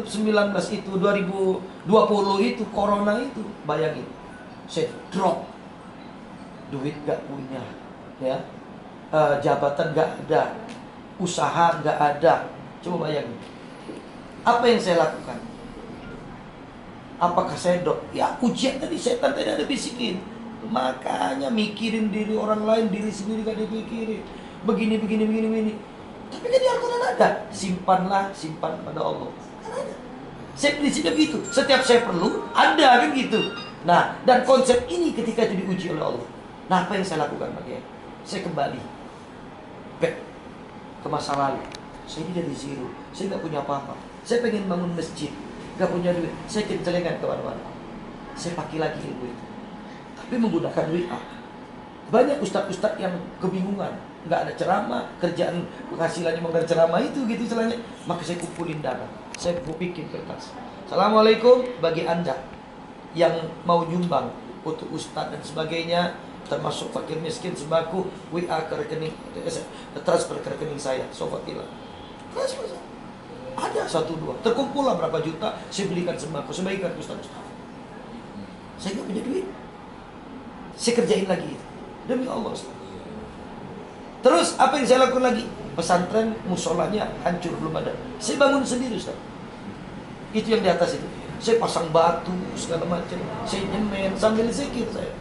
itu, 2020 itu corona itu, bayangin, saya drop, duit nggak punya, ya. Jabatan nggak ada, usaha nggak ada. Coba bayangin, apa yang saya lakukan? Apakah saya ya ujian tadi, setan tadi ada bisikin, makanya mikirin diri orang lain, diri sendiri gak dipikirin, begini. Tapi kan di Al-Quran ada, simpan pada Allah. Kan ada. Saya prinsipnya begitu, setiap saya perlu ada kan gitu. Nah, dan konsep ini ketika itu diuji oleh Allah. Nah, apa yang saya lakukan Pak? Saya kembali back ke masa lalu. Saya ini dari zero, saya nggak punya apa-apa. Saya pengen bangun masjid, nggak punya duit. Saya kencelengan kemana-mana. Saya pakai lagi ilmu itu, tapi menggunakan WA. Banyak ustadz-ustadz yang kebingungan, nggak ada ceramah, kerjaan penghasilannya mengenai ceramah itu gitu istilahnya. Maka saya kumpulin dana, saya bikin kertas. Assalamualaikum bagi anda yang mau nyumbang untuk ustadz dan sebagainya, termasuk fakir miskin, sembako, WA ke rekening, transfer ke rekening saya, Sofatila. Transfer ada 1-2, terkumpul lah berapa juta, saya belikan sembako, saya bagikan ke ustaz-ustaz. Saya nggak punya duit, saya kerjain lagi itu demi Allah. Terus apa yang saya lakukan lagi? Pesantren musolanya hancur, belum ada. Saya bangun sendiri, Ustaz. Itu yang di atas itu. Saya pasang batu segala macam, saya nyemen sambil zikir saya.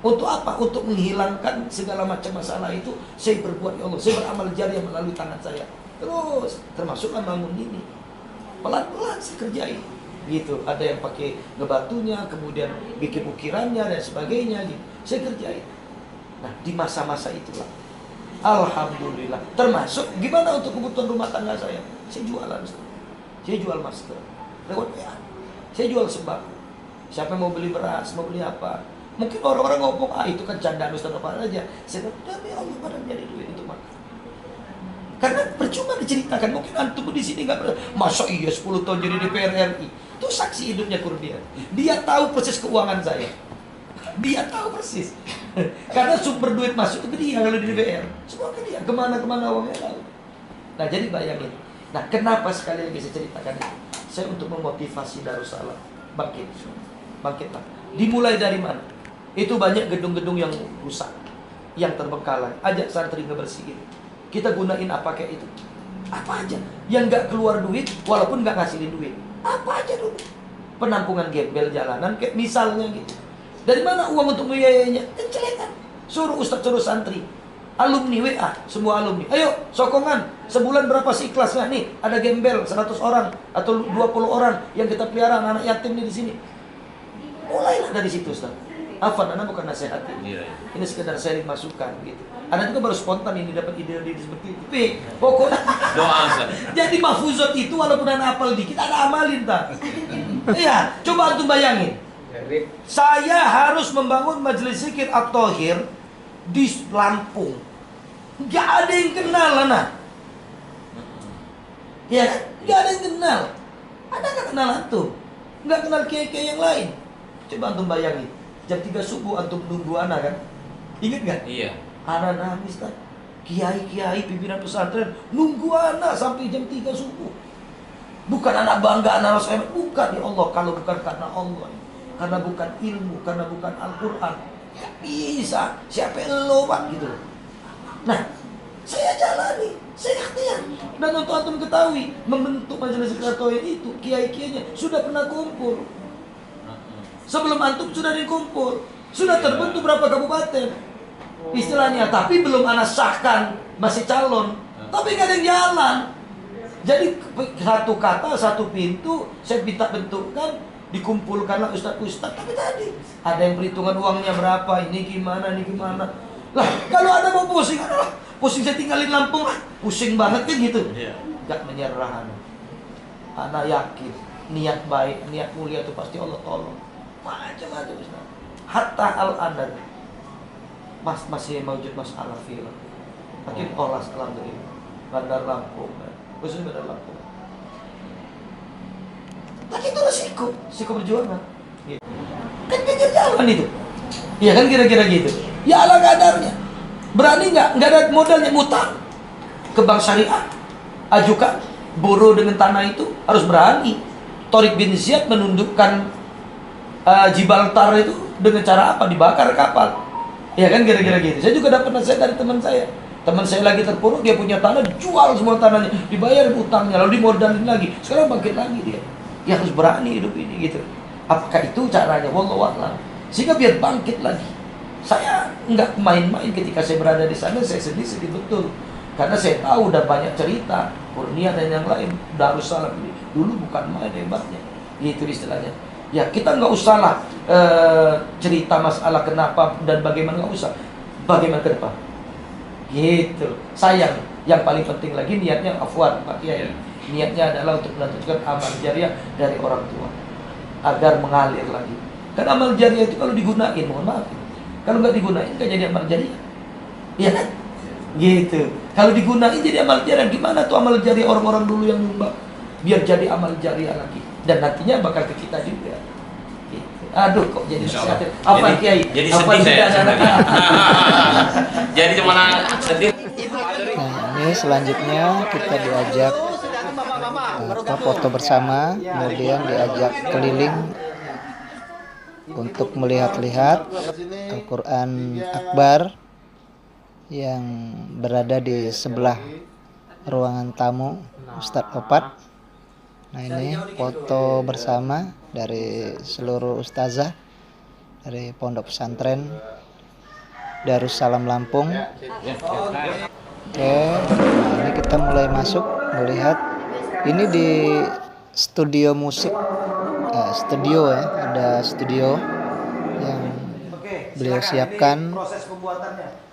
Untuk apa? Untuk menghilangkan segala macam masalah itu. Saya berbuat, ya Allah, saya beramal jariah melalui tangan saya. Terus termasuklah bangun ini. Pelan-pelan saya kerjain. Gitu. Ada yang pakai ngebatunya, kemudian bikin ukirannya dan sebagainya gitu. Saya kerjain. Nah, di masa-masa itulah alhamdulillah, termasuk gimana untuk kebutuhan rumah tangga saya. Saya jualan, saya jual masker lewat WA, saya jual sembako. Siapa yang mau beli beras, mau beli apa? Mungkin orang-orang ngomong, itu kan candaan Ustaz apa aja. Saya bilang, demi Allah pada menjadi duit itu makan. Karena percuma diceritakan. Mungkin antum di sini nggak pernah. Masa iya 10 tahun jadi DPR RI. Itu saksi hidupnya Kurnia. Dia tahu persis keuangan saya. Dia tahu persis. Karena sumber duit masuk itu dia kalau di DPR. Semua ke dia. Kemana-kemana uangnya tahu. Nah, jadi bayangin. Nah, kenapa sekali lagi saya ceritakan itu? Saya untuk memotivasi Darussalam bangkit. Bangkitlah. Dimulai dari mana? Itu banyak gedung-gedung yang rusak, yang terbengkalai. Ajak santri ngebersihin. Kita gunain apa kayak itu? Apa aja yang nggak keluar duit, walaupun nggak ngasilin duit. Apa aja dulu. Penampungan gembel jalanan, kayak misalnya gitu. Dari mana uang untuk biayanya? Kencelekan. Suruh ustaz, suruh santri. Alumni WA, semua alumni. Ayo, sokongan. Sebulan berapa sih ikhlasnya? Nih, ada gembel 100 orang atau 20 orang yang kita pelihara anak yatim nih di sini. Mulailah dari situ, Ustaz. Afan, Anda bukan nasihatin. Ini sekedar sharing masukan gitu. Anda juga baru spontan ini dapat ide-ide seperti itu. Tapi pokoknya Doa, Ustaz. jadi mahfuzat itu walaupun Anda hafal dikit, ada amalin tak? Iya, coba antum bayangin. Saya harus membangun majelis zikir at-Thahir di Lampung. Gak ada yang kenal, Ana. Ya kan? Gak ada yang kenal. Anda gak kenal antum, gak kenal kiai-kiai yang lain. Coba antum bayangin, jam 3 subuh antum nunggu Ana kan? Ingat gak? Iya. Ana nangis kan? Kiai-kiai pimpinan pesantren nunggu Ana sampai jam 3 subuh. Bukan anak bangga, anak rasa hebat. Bukan, ya Allah. Kalau bukan karena Allah, karena bukan ilmu, karena bukan Al-Quran, gak bisa. Siapa lo, Pak? Gitu. Nah, saya jalani, saya ikhtiar. Dan untuk antum ketahui, membentuk majelis zikir at-Thahir itu, kiai-kiainya sudah pernah kumpul. Sebelum antum sudah dikumpul, sudah terbentuk berapa kabupaten istilahnya, tapi belum anak sahkan, masih calon, tapi gak ada yang jalan. Jadi satu kata, satu pintu, saya minta bentukkan, dikumpulkanlah ustaz-ustaz. Tapi tadi ada yang perhitungan uangnya berapa, ini gimana. Lah, kalau ada mau pusing, pusing saya tinggalin Lampung, pusing banget kan gitu. Gak menyerah anak yakin, niat baik, niat mulia itu pasti Allah tolong. Macam-macam Ustaz. Hatta al-anan masih mewujud masalah film. Makin olas alhamdulillah. Bandar Lampung, khususnya Bandar Lampung. Tapi itu resiko perjuangan. Gitu. Kan pikir jalan itu. Iya kan kira-kira gitu. Ya ala kadarnya. Berani nggak ada modalnya, ngutang ke bank syariah, ajukan buruh dengan tanah itu harus berani. Tariq bin Ziyad menundukkan Gibraltar itu dengan cara apa? Dibakar kapal. Ya kan kira-kira gitu. Saya juga dapat nasihat dari teman saya. Teman saya lagi terpuruk, dia punya tanah, dijual semua tanahnya, dibayar utangnya, lalu dimodalin lagi. Sekarang bangkit lagi dia. Ya harus berani hidup ini gitu. Apakah itu caranya? Wallahu a'lam. Sehingga biar bangkit lagi. Saya nggak main-main ketika saya berada di sana, saya sedih betul. Karena saya tahu udah banyak cerita, Kurnia dan yang lain, Darussalam ini dulu bukan main hebatnya. Itu istilahnya. Ya kita nggak usah lah cerita masalah kenapa dan bagaimana, nggak usah. Bagaimana ke depan. Gitu. Sayang. Yang paling penting lagi niatnya afwan Pak Kiai. Niatnya adalah untuk melanjutkan amal jariah dari orang tua agar mengalir lagi. Karena amal jariah itu kalau digunain, mohon maaf, kalau nggak digunain nggak jadi amal jariah. Iya kan? Gitu. Kalau digunain jadi amal jariah, gimana tuh amal jariah orang-orang dulu yang nyumbang? Biar jadi amal jariah lagi. Dan nantinya bakal ke kita juga. Gitu. Aduh, kok jadi nasihatin. Apa Kiai? Jadi apa sedih saya anak-anak? Jadi cuma sedih. Nah, ini selanjutnya kita diajak foto bersama, kemudian diajak keliling untuk melihat-lihat Al-Quran Akbar yang berada di sebelah ruangan tamu Ustadz Opat. Nah, ini foto bersama dari seluruh ustazah dari Pondok Pesantren Darussalam Lampung. Oke, nah ini kita mulai masuk melihat ini di studio musik, studio ya, ada studio yang beliau siapkan.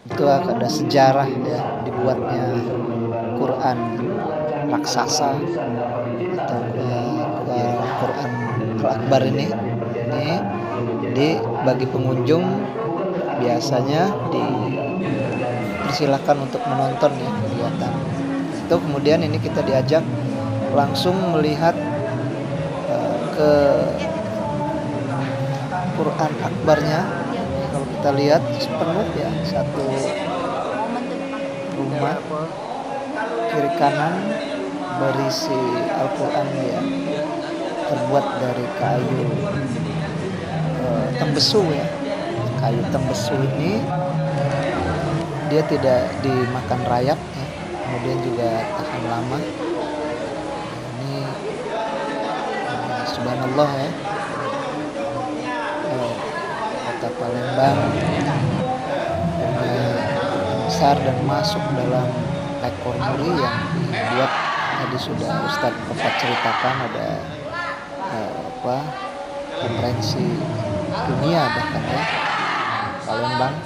Itu ada sejarah ya dibuatnya Quran raksasa atau Quran Al-Akbar ini bagi pengunjung biasanya dipersilakan untuk menonton ya kegiatan itu. Kemudian ini kita diajak langsung melihat ke Quran Akbarnya. Kalau kita lihat penuh ya, satu rumah kiri kanan berisi Al-Quran yang terbuat dari kayu tembesu ya. Kayu tembesu ini dia tidak dimakan rayap ya, kemudian juga tahan lama. Ini subhanallah ya, kota Palembang besar dan masuk dalam ekor muri yang dibuat tadi sudah Ustadz Opat ceritakan. Ada konferensi dunia bahkan ya Palembang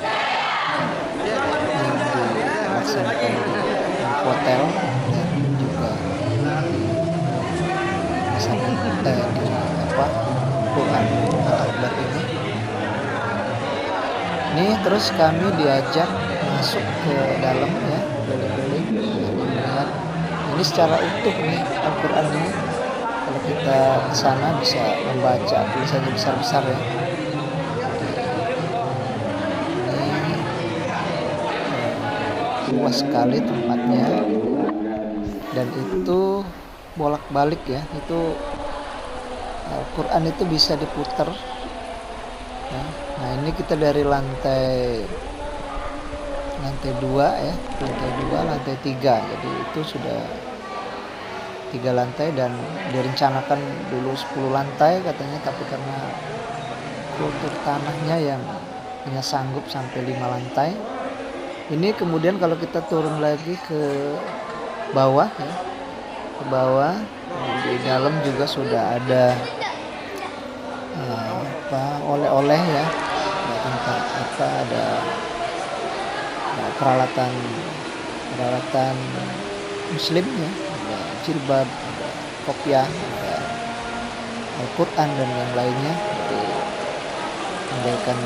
yang dilaksanakan di hotel dan juga di Quran Al-Akbar ini. Ini terus kami diajak masuk ke dalam ya, keliling-keliling melihat ini secara utuh nih Al-Quran ini. Kalau kita ke sana bisa membaca tulisannya besar-besar ya. Luas sekali tempatnya dan itu bolak-balik ya. Itu Al-Quran itu bisa diputar ya. Nah ini kita dari lantai 2 ya, lantai 3, jadi itu sudah 3 lantai dan direncanakan dulu 10 lantai katanya, tapi karena kultur tanahnya yang hanya sanggup sampai 5 lantai. Ini kemudian kalau kita turun lagi ke bawah ya, ke bawah di dalam juga sudah ada oleh-oleh ya, ada peralatan muslim ya, ada jilbab, ada kopiah, ada Al-Quran dan yang lainnya. Jadi andaikan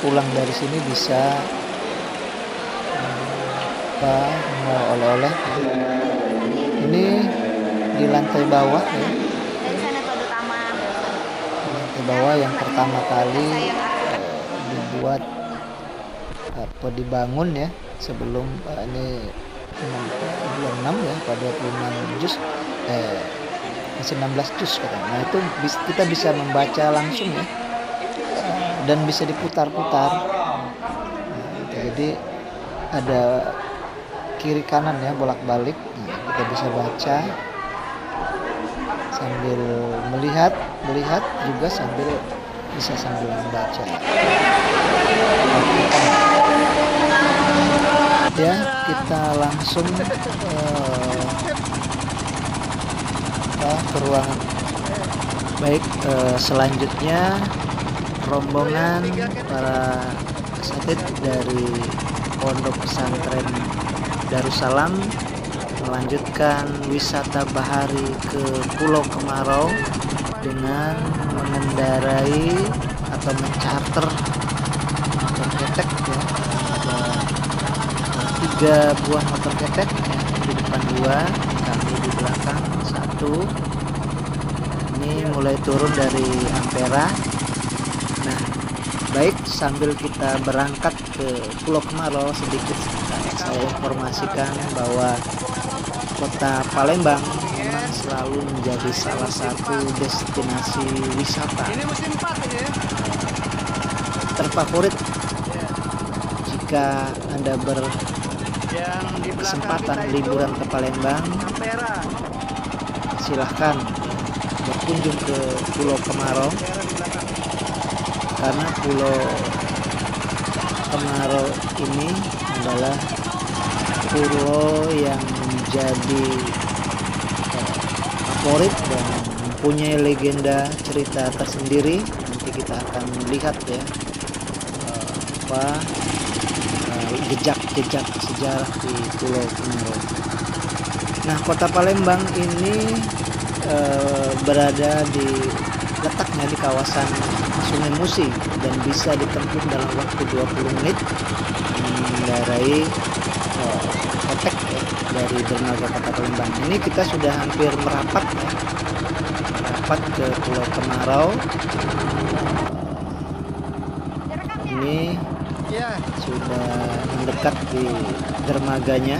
pulang dari sini bisa mau oleh-oleh. Ini di lantai bawah ya. Lantai bawah yang pertama kali dibuat dibangun ya sebelum ini bulan 6 ya, pada 26 juz masih 16 juz katanya. Nah itu kita bisa membaca langsung ya dan bisa diputar-putar. Nah, jadi ada kiri kanan ya, bolak-balik. Nah, kita bisa baca sambil melihat juga sambil membaca. Ya, kita langsung ke ruangan. Baik, selanjutnya rombongan para asatid dari Pondok Pesantren Darussalam melanjutkan wisata bahari ke Pulau Kemarau dengan mengendarai atau mencarter motor ketek ya. Ada 3 buah motor ketek ya, di depan 2, kami di belakang 1. Ini mulai turun dari Ampera. Nah, baik, sambil kita berangkat ke Pulau Kemarau, sedikit saya informasikan bahwa Kota Palembang memang selalu menjadi salah satu destinasi wisata terfavorit jika Anda berkesempatan liburan ke Palembang, silahkan berkunjung ke Pulau Kemarau, karena Pulau Kemarau ini adalah pulau yang menjadi favorit dan mempunyai legenda cerita tersendiri. Nanti kita akan lihat ya jejak-jejak sejarah di Pulau Kemarau. Nah, kota Palembang ini berada letaknya di kawasan Sungai Musi dan bisa ditempuh dalam waktu 20 menit mengendarai kotek ya, dari dermaga kota Palembang. Ini kita sudah hampir merapat ke Pulau Kemarau. Ini sudah mendekat di dermaganya.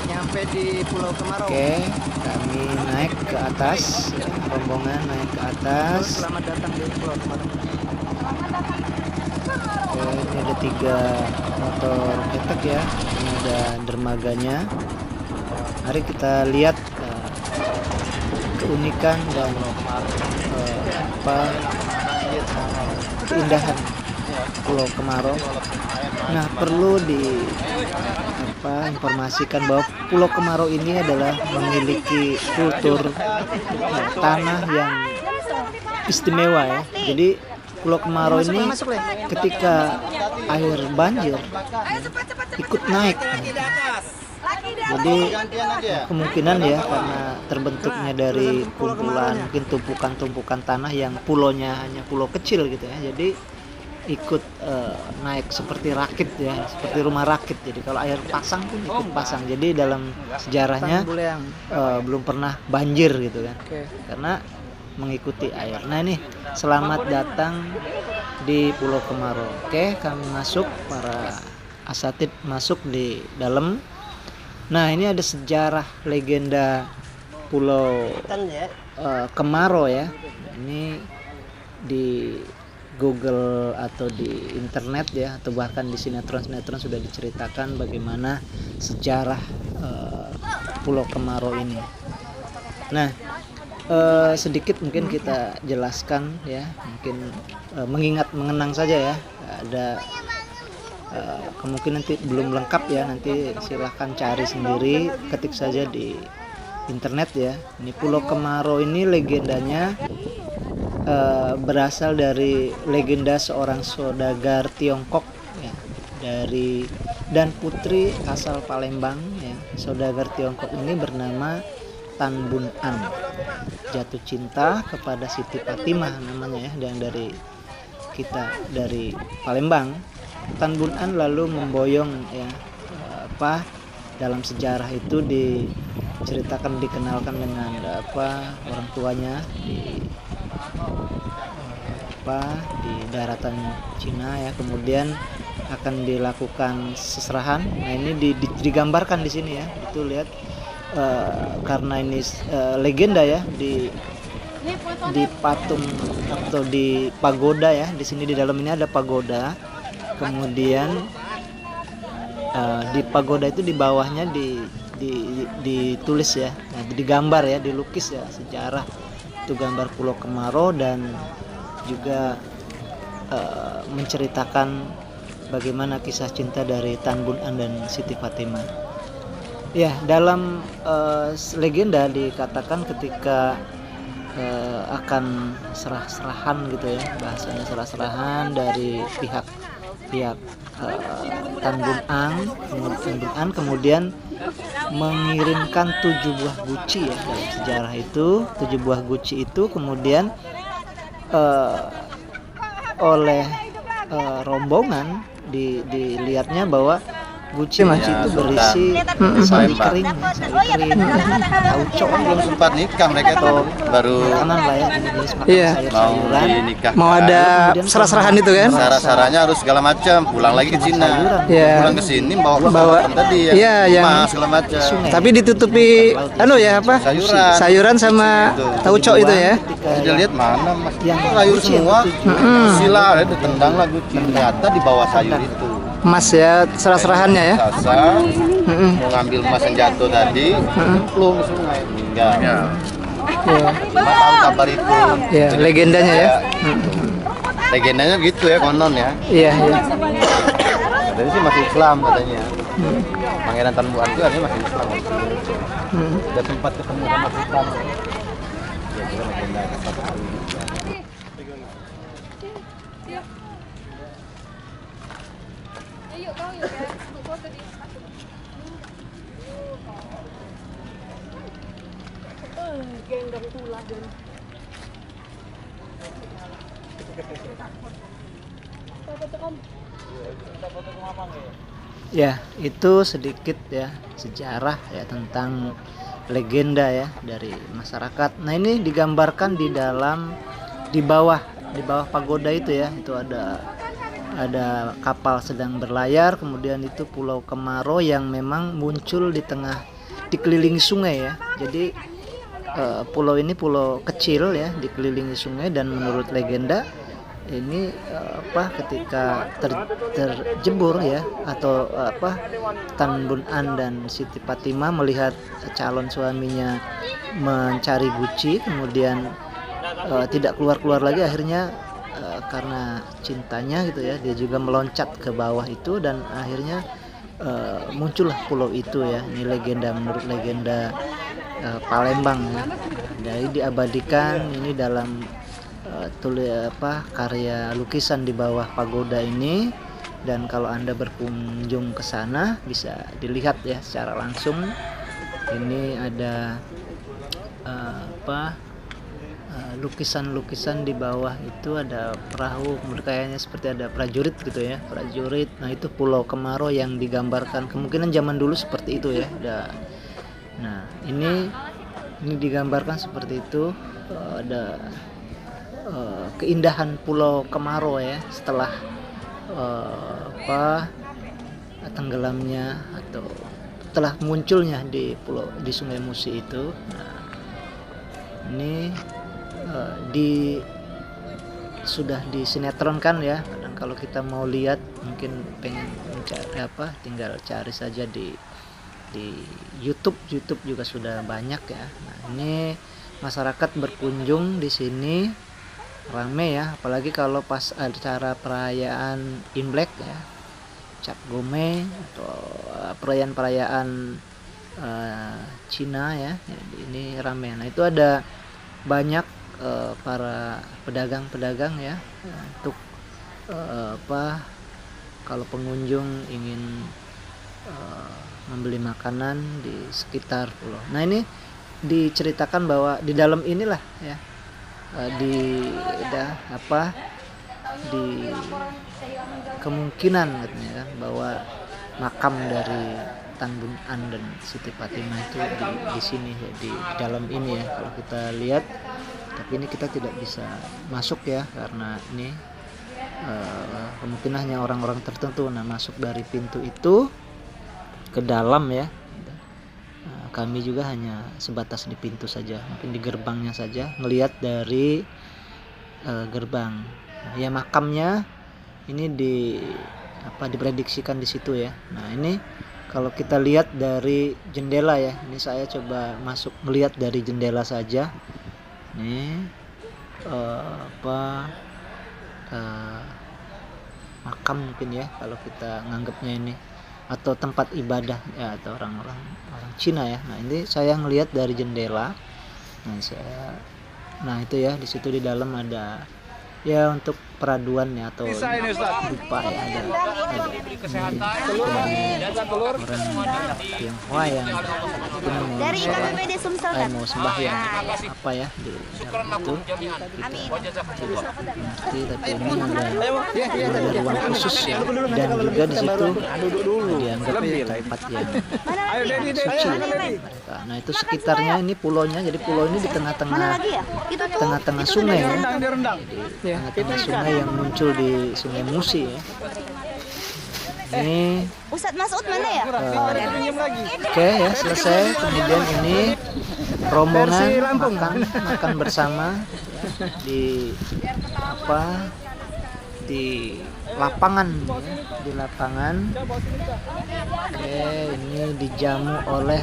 Nyampe di Pulau Kemarau. Oke, kami naik ke atas, rombongan naik ke atas. Selamat datang di Pulau Kemarau. Oke, ini ada 3 motor ketek ya. Ini ada dermaganya. Mari kita lihat keunikan dan keindahan Pulau Kemarau. Nah, perlu informasikan bahwa Pulau Kemarau ini adalah memiliki kultur tanah yang istimewa ya. Jadi Pulau Kemarau ini ketika air banjir ikut naik. Jadi kemungkinan ya, karena terbentuknya dari kumpulan mungkin tumpukan-tumpukan tanah yang pulaunya hanya pulau kecil gitu ya. Jadi ikut naik seperti rakit ya, seperti rumah rakit. Jadi kalau air pasang pun ikut pasang. Jadi dalam sejarahnya belum pernah banjir gitu kan, karena mengikuti air. Nah ini selamat datang di Pulau Kemarau. Oke, kami masuk, para asatid masuk di dalam. Nah ini ada sejarah legenda Pulau Kemarau ya. Ini di Google atau di internet ya, atau bahkan di sinetron-sinetron sudah diceritakan bagaimana sejarah Pulau Kemarau ini. Nah, sedikit mungkin kita jelaskan ya, mungkin mengenang saja ya. Ada kemungkinan nanti belum lengkap ya, nanti silahkan cari sendiri, ketik saja di internet ya. Ini Pulau Kemarau ini legendanya berasal dari legenda seorang saudagar Tiongkok ya, dan putri asal Palembang ya. Saudagar Tiongkok ini bernama Tan Bun An, jatuh cinta kepada Siti Fatimah namanya ya, yang dari Palembang. Tan Bun An lalu memboyong ya, dalam sejarah itu diceritakan, dikenalkan dengan orang tuanya di daratan Cina ya, kemudian akan dilakukan seserahan. Nah ini digambarkan di sini ya, itu lihat karena ini legenda ya, di patung atau di pagoda ya, di sini di dalam ini ada pagoda, kemudian di pagoda itu di bawahnya ditulis ya, nah, digambar ya, dilukis ya sejarah itu, gambar Pulau Kemarau, dan juga menceritakan bagaimana kisah cinta dari Tan Bun An dan Siti Fatimah. Ya, dalam legenda dikatakan ketika akan serah-serahan gitu ya, bahasanya serah-serahan dari pihak Tan Bun An, kemudian mengirimkan 7 buah guci ya, dalam sejarah itu 7 buah guci itu kemudian oleh rombongan dilihatnya bahwa guci itu berisi sawi kering, tauco. Belum sempat nikah mereka tuh, baru makanan lah ya, jenis iya, sayuran, mau ada serah-serahan itu kan, Sarah-saranya harus segala macam, pulang lagi ke Cina, pulang ke sini bawa tadi ya, yang segala macam. Tapi ditutupi sayuran sama tauco itu ya. Dia lihat mana mas, sayur semua, sila ditendang lah guci, ternyata di bawah sayur itu emas ya, serah-serahannya ya. Sasa mau ngambil emas yang jatuh tadi, plung sungai meninggal. Ya. Cuma tahu kabar itu. Ya, legendanya ya. Legendanya gitu ya, konon ya. Iya, iya. Jadi sih masih Islam katanya. Pangeran Tan Buan itu artinya masih Islam. Udah sempat ketemu sama Islam. Ya, itu kan legenda satu kali gitu. Ya, itu sedikit ya sejarah ya tentang legenda ya dari masyarakat. Nah, ini digambarkan di bawah pagoda itu ya. Itu ada kapal sedang berlayar, kemudian itu Pulau Kemaro yang memang muncul dikelilingi sungai ya. Jadi pulau ini pulau kecil ya, dikelilingi sungai, dan menurut legenda ini ketika terjebur ya, atau Tan Bun An dan Siti Fatimah melihat calon suaminya mencari Guci, kemudian tidak keluar lagi, akhirnya karena cintanya gitu ya, dia juga meloncat ke bawah itu, dan akhirnya muncullah pulau itu ya. Ini legenda, menurut legenda Palembang ya. Jadi diabadikan ini dalam karya lukisan di bawah pagoda ini, dan kalau Anda berkunjung ke sana bisa dilihat ya secara langsung. Ini ada lukisan-lukisan di bawah itu, ada perahu, kayaknya seperti ada prajurit gitu ya, prajurit. Nah, itu Pulau Kemaro yang digambarkan, kemungkinan zaman dulu seperti itu ya. Nah, ini digambarkan seperti itu. Ada keindahan Pulau Kemaro ya setelah tenggelamnya atau setelah munculnya di Sungai Musi itu. Nah, ini sudah disinetronkan ya. Dan kalau kita mau lihat, mungkin pengen mencari tinggal cari saja di YouTube juga sudah banyak ya. Nah, ini masyarakat berkunjung di sini rame ya, apalagi kalau pas acara perayaan Imlek ya, Cap Gome, atau perayaan Cina ya. Jadi ini rame. Nah, itu ada banyak para pedagang-pedagang ya, untuk kalau pengunjung ingin membeli makanan di sekitar pulau. Nah, ini diceritakan bahwa di dalam inilah ya di kemungkinan katanya kan, bahwa makam dari Tan Bun An dan Siti Fatimah itu di sini ya, di dalam ini ya kalau kita lihat. Tapi ini kita tidak bisa masuk ya, karena ini kemungkinan hanya orang-orang tertentu. Nah, masuk dari pintu itu ke dalam ya. Kami juga hanya sebatas di pintu saja, mungkin di gerbangnya saja, ngelihat dari gerbang. Ya, makamnya ini diprediksikan di situ ya. Nah, ini kalau kita lihat dari jendela ya, ini saya coba masuk melihat dari jendela saja. Ini makam mungkin ya kalau kita nganggapnya ini, atau tempat ibadah ya, atau orang Cina ya. Nah, ini saya ngelihat dari jendela. Nah, itu ya, di situ di dalam ada ya untuk peraduan ya, atau dupa ya, ada orang Tionghoa yang Dari IKPPD Sumsel mau sembahyang apa ya di dalam itu, nanti tapi ini ada ruang khusus ya, dan juga di situ dianggap tempat yang suci mereka. Nah, itu sekitarnya ini pulaunya, jadi pulau ini di tengah-tengah sungai ya, jadi tengah-tengah sungai yang muncul di Sungai Musi ya. Ini Ustadz Masud mana ya? Oke ya, selesai. Kemudian ini rombongan makan bersama di di lapangan ya, di lapangan. Oke, ini dijamu oleh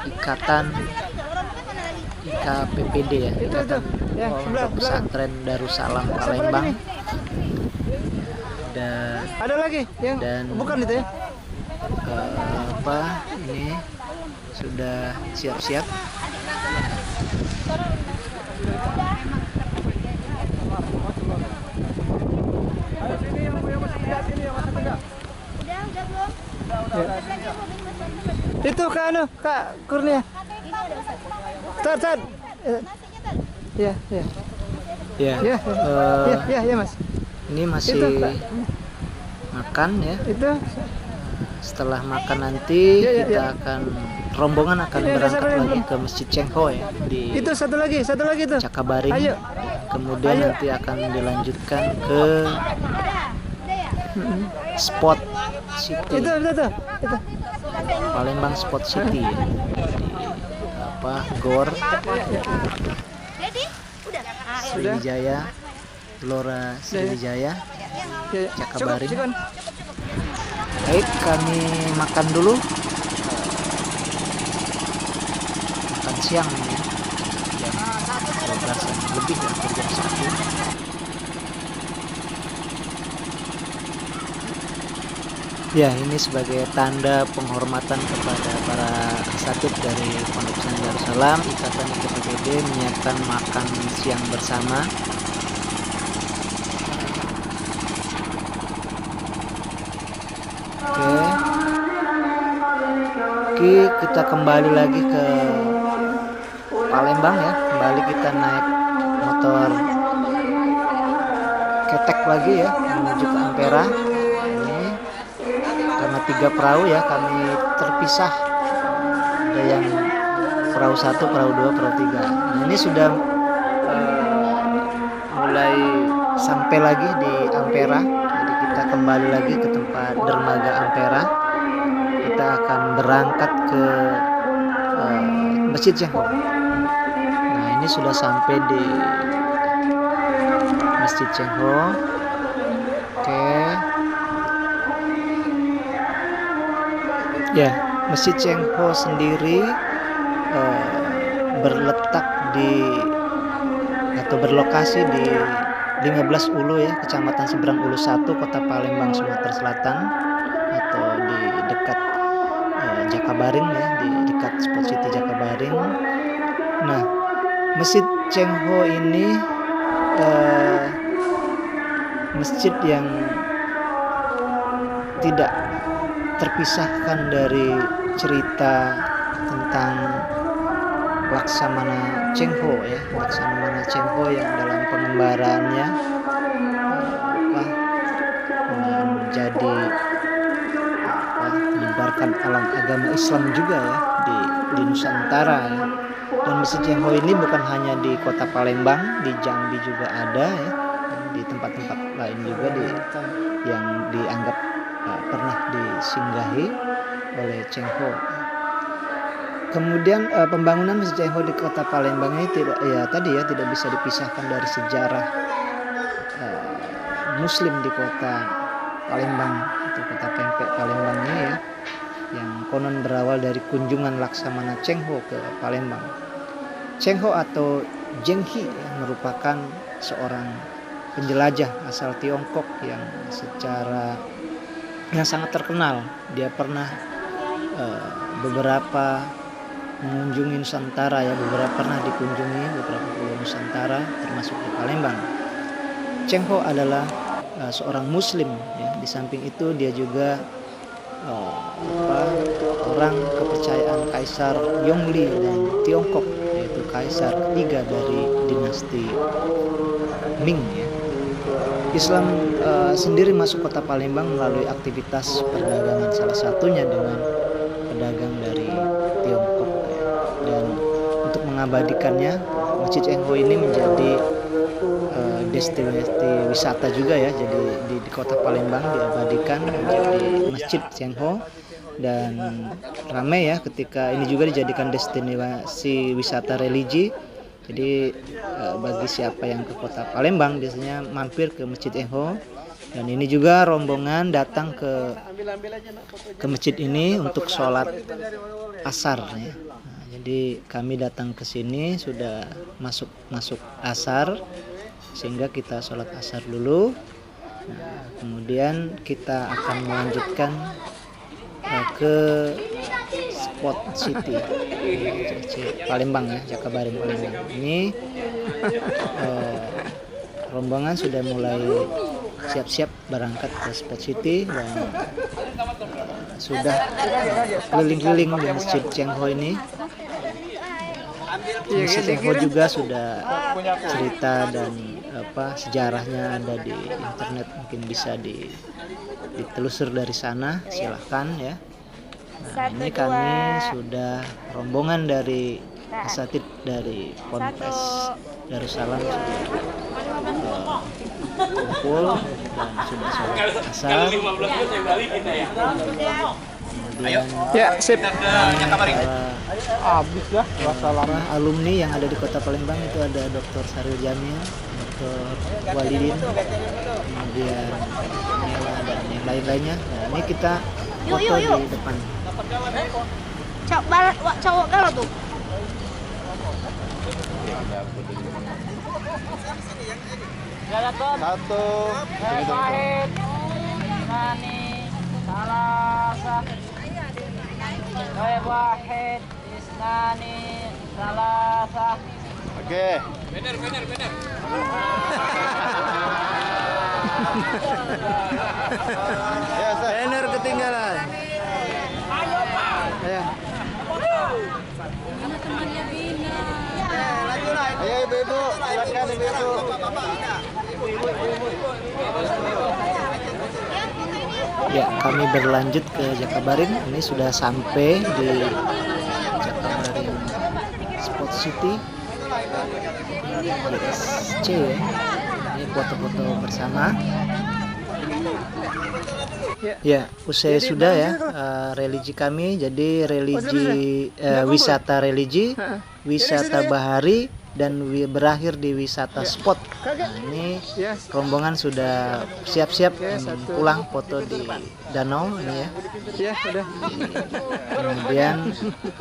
ikatan IKPPD ya, Ikatan Pondok Pesantren Darussalam Palembang. Ada lagi yang dan bukan itu ya? Ini sudah siap-siap. Itu Kak Kak Kurnia. Tad. Ya. Ya, Ya, Mas. ini masih Itu, Kak. makan ya. Itu Setelah makan nanti Ya. kita akan rombongan akan Ya, berangkat sabar, lagi belum. ke Masjid Cengho ya di itu satu lagi tuh. Cakabaring. Ayo. Kemudian Ayo. nanti akan dilanjutkan ke Sport City. Itu. Palembang Sport City ya. Di Gor Sriwijaya, Gelora Sriwijaya, Ya. Cakabaring. Cukup. Baik, kami makan dulu. Makan siang ya. Jam 12-an lebih ya, jam 1. Ya, ini sebagai tanda penghormatan kepada para asatidz dari Pondok Pesantren Darussalam, Ikatan IKPPD menyiapkan makan siang bersama. Oke, kita kembali lagi ke Palembang ya. Kembali kita naik motor ketek lagi ya menuju ke Ampera. Ini karena 3 perahu ya, kami terpisah. Ada yang perahu 1, perahu 2, perahu 3. Nah, ini sudah mulai sampai lagi di Ampera. Jadi kita kembali lagi ke tempat dermaga Ampera. Kita akan berangkat ke Masjid Cengho. Nah, ini sudah sampai di Masjid Cengho. Oke. Ya, Masjid Cengho sendiri berletak atau berlokasi di 15 Ulu ya, Kecamatan Seberang Ulu 1, Kota Palembang, Sumatera Selatan, atau di dekat Jakabaring ya, di dekat Sport City Jakabaring. Nah, Masjid Cengho ini masjid yang tidak terpisahkan dari cerita tentang Laksamana Cengho ya, Laksamana Cengho yang dalam pengembaraannya menjadi menyebarkan alam agama Islam juga ya di Nusantara ya. Dan Masjid Cengho ini bukan hanya di Kota Palembang, di Jambi juga ada ya, dan di tempat-tempat lain juga yang dianggap pernah disinggahi oleh Cengho. Kemudian pembangunan Masjid Cengho di Kota Palembang ini tidak bisa dipisahkan dari sejarah Muslim di Kota Palembang atau Kota Pempek Palembang ini ya, yang konon berawal dari kunjungan Laksamana Cengho ke Palembang. Cengho atau Zhenghe ya, merupakan seorang penjelajah asal Tiongkok yang sangat terkenal. Dia pernah beberapa mengunjungi Nusantara ya, pernah dikunjungi beberapa pulau Nusantara termasuk di Palembang. Cengho adalah seorang Muslim ya. Di samping itu dia juga orang kepercayaan Kaisar Yongli dan Tiongkok, yaitu kaisar ketiga dari dinasti Ming ya. Islam sendiri masuk Kota Palembang melalui aktivitas perdagangan, salah satunya dengan pedagang dari Tiongkok ya. Dan untuk mengabadikannya, Masjid Cengho ini menjadi destinasi wisata juga ya. Jadi di Kota Palembang diabadikan menjadi Masjid Cengho, dan ramai ya ketika ini juga dijadikan destinasi wisata religi Jadi bagi siapa yang ke Kota Palembang biasanya mampir ke Masjid Eho, dan ini juga rombongan datang ke masjid ini untuk sholat asar ya. Nah, jadi kami datang ke sini sudah masuk asar, sehingga kita sholat asar dulu. Nah, kemudian kita akan melanjutkan ke spot city Palembang ya, Jakabaring Palembang. Ini rombongan sudah mulai siap-siap berangkat ke spot city dan sudah keliling-keliling di Masjid Cengho ini. Masjid Cengho juga sudah cerita dan sejarahnya ada di internet, mungkin bisa ditelusur dari sana, silahkan ya. Nah, ini kami sudah rombongan dari asatid dari Ponpes Darussalam kumpul dan sudah sholat asar. Kalau 15 menit saya balik kita ya. Kemudian Ya, sip. habis ya alumni yang ada di Kota Palembang itu ada Dr. Saril Jamil, Dr. Walidin, kemudian Nela dan yang lain-lainnya. Nah, ini kita foto di depan. Cowok kalau tuh. Satu. Oke. Bener. Ya, Ustaz. Banner ketinggalan. Ya. Ayo ibu-ibu, silakan ibu-ibu. Ya, kami berlanjut ke Jakabaring. Ini sudah sampai di Jakabaring Spot City GSC ya. Ini foto-foto bersama. Ya, usai sudah ya religi kami. Jadi religi wisata religi, wisata bahari, dan berakhir di wisata spot. Nah, ini rombongan sudah siap-siap pulang foto di danau ini ya. Ya, udah. Kemudian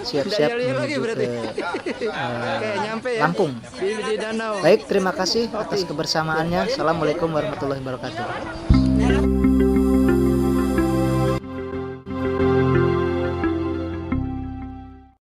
siap-siap lagi menuju berarti. ke Kayak nyampe ya. Lampung. Di danau. Baik, terima kasih atas kebersamaannya. Assalamualaikum warahmatullahi wabarakatuh.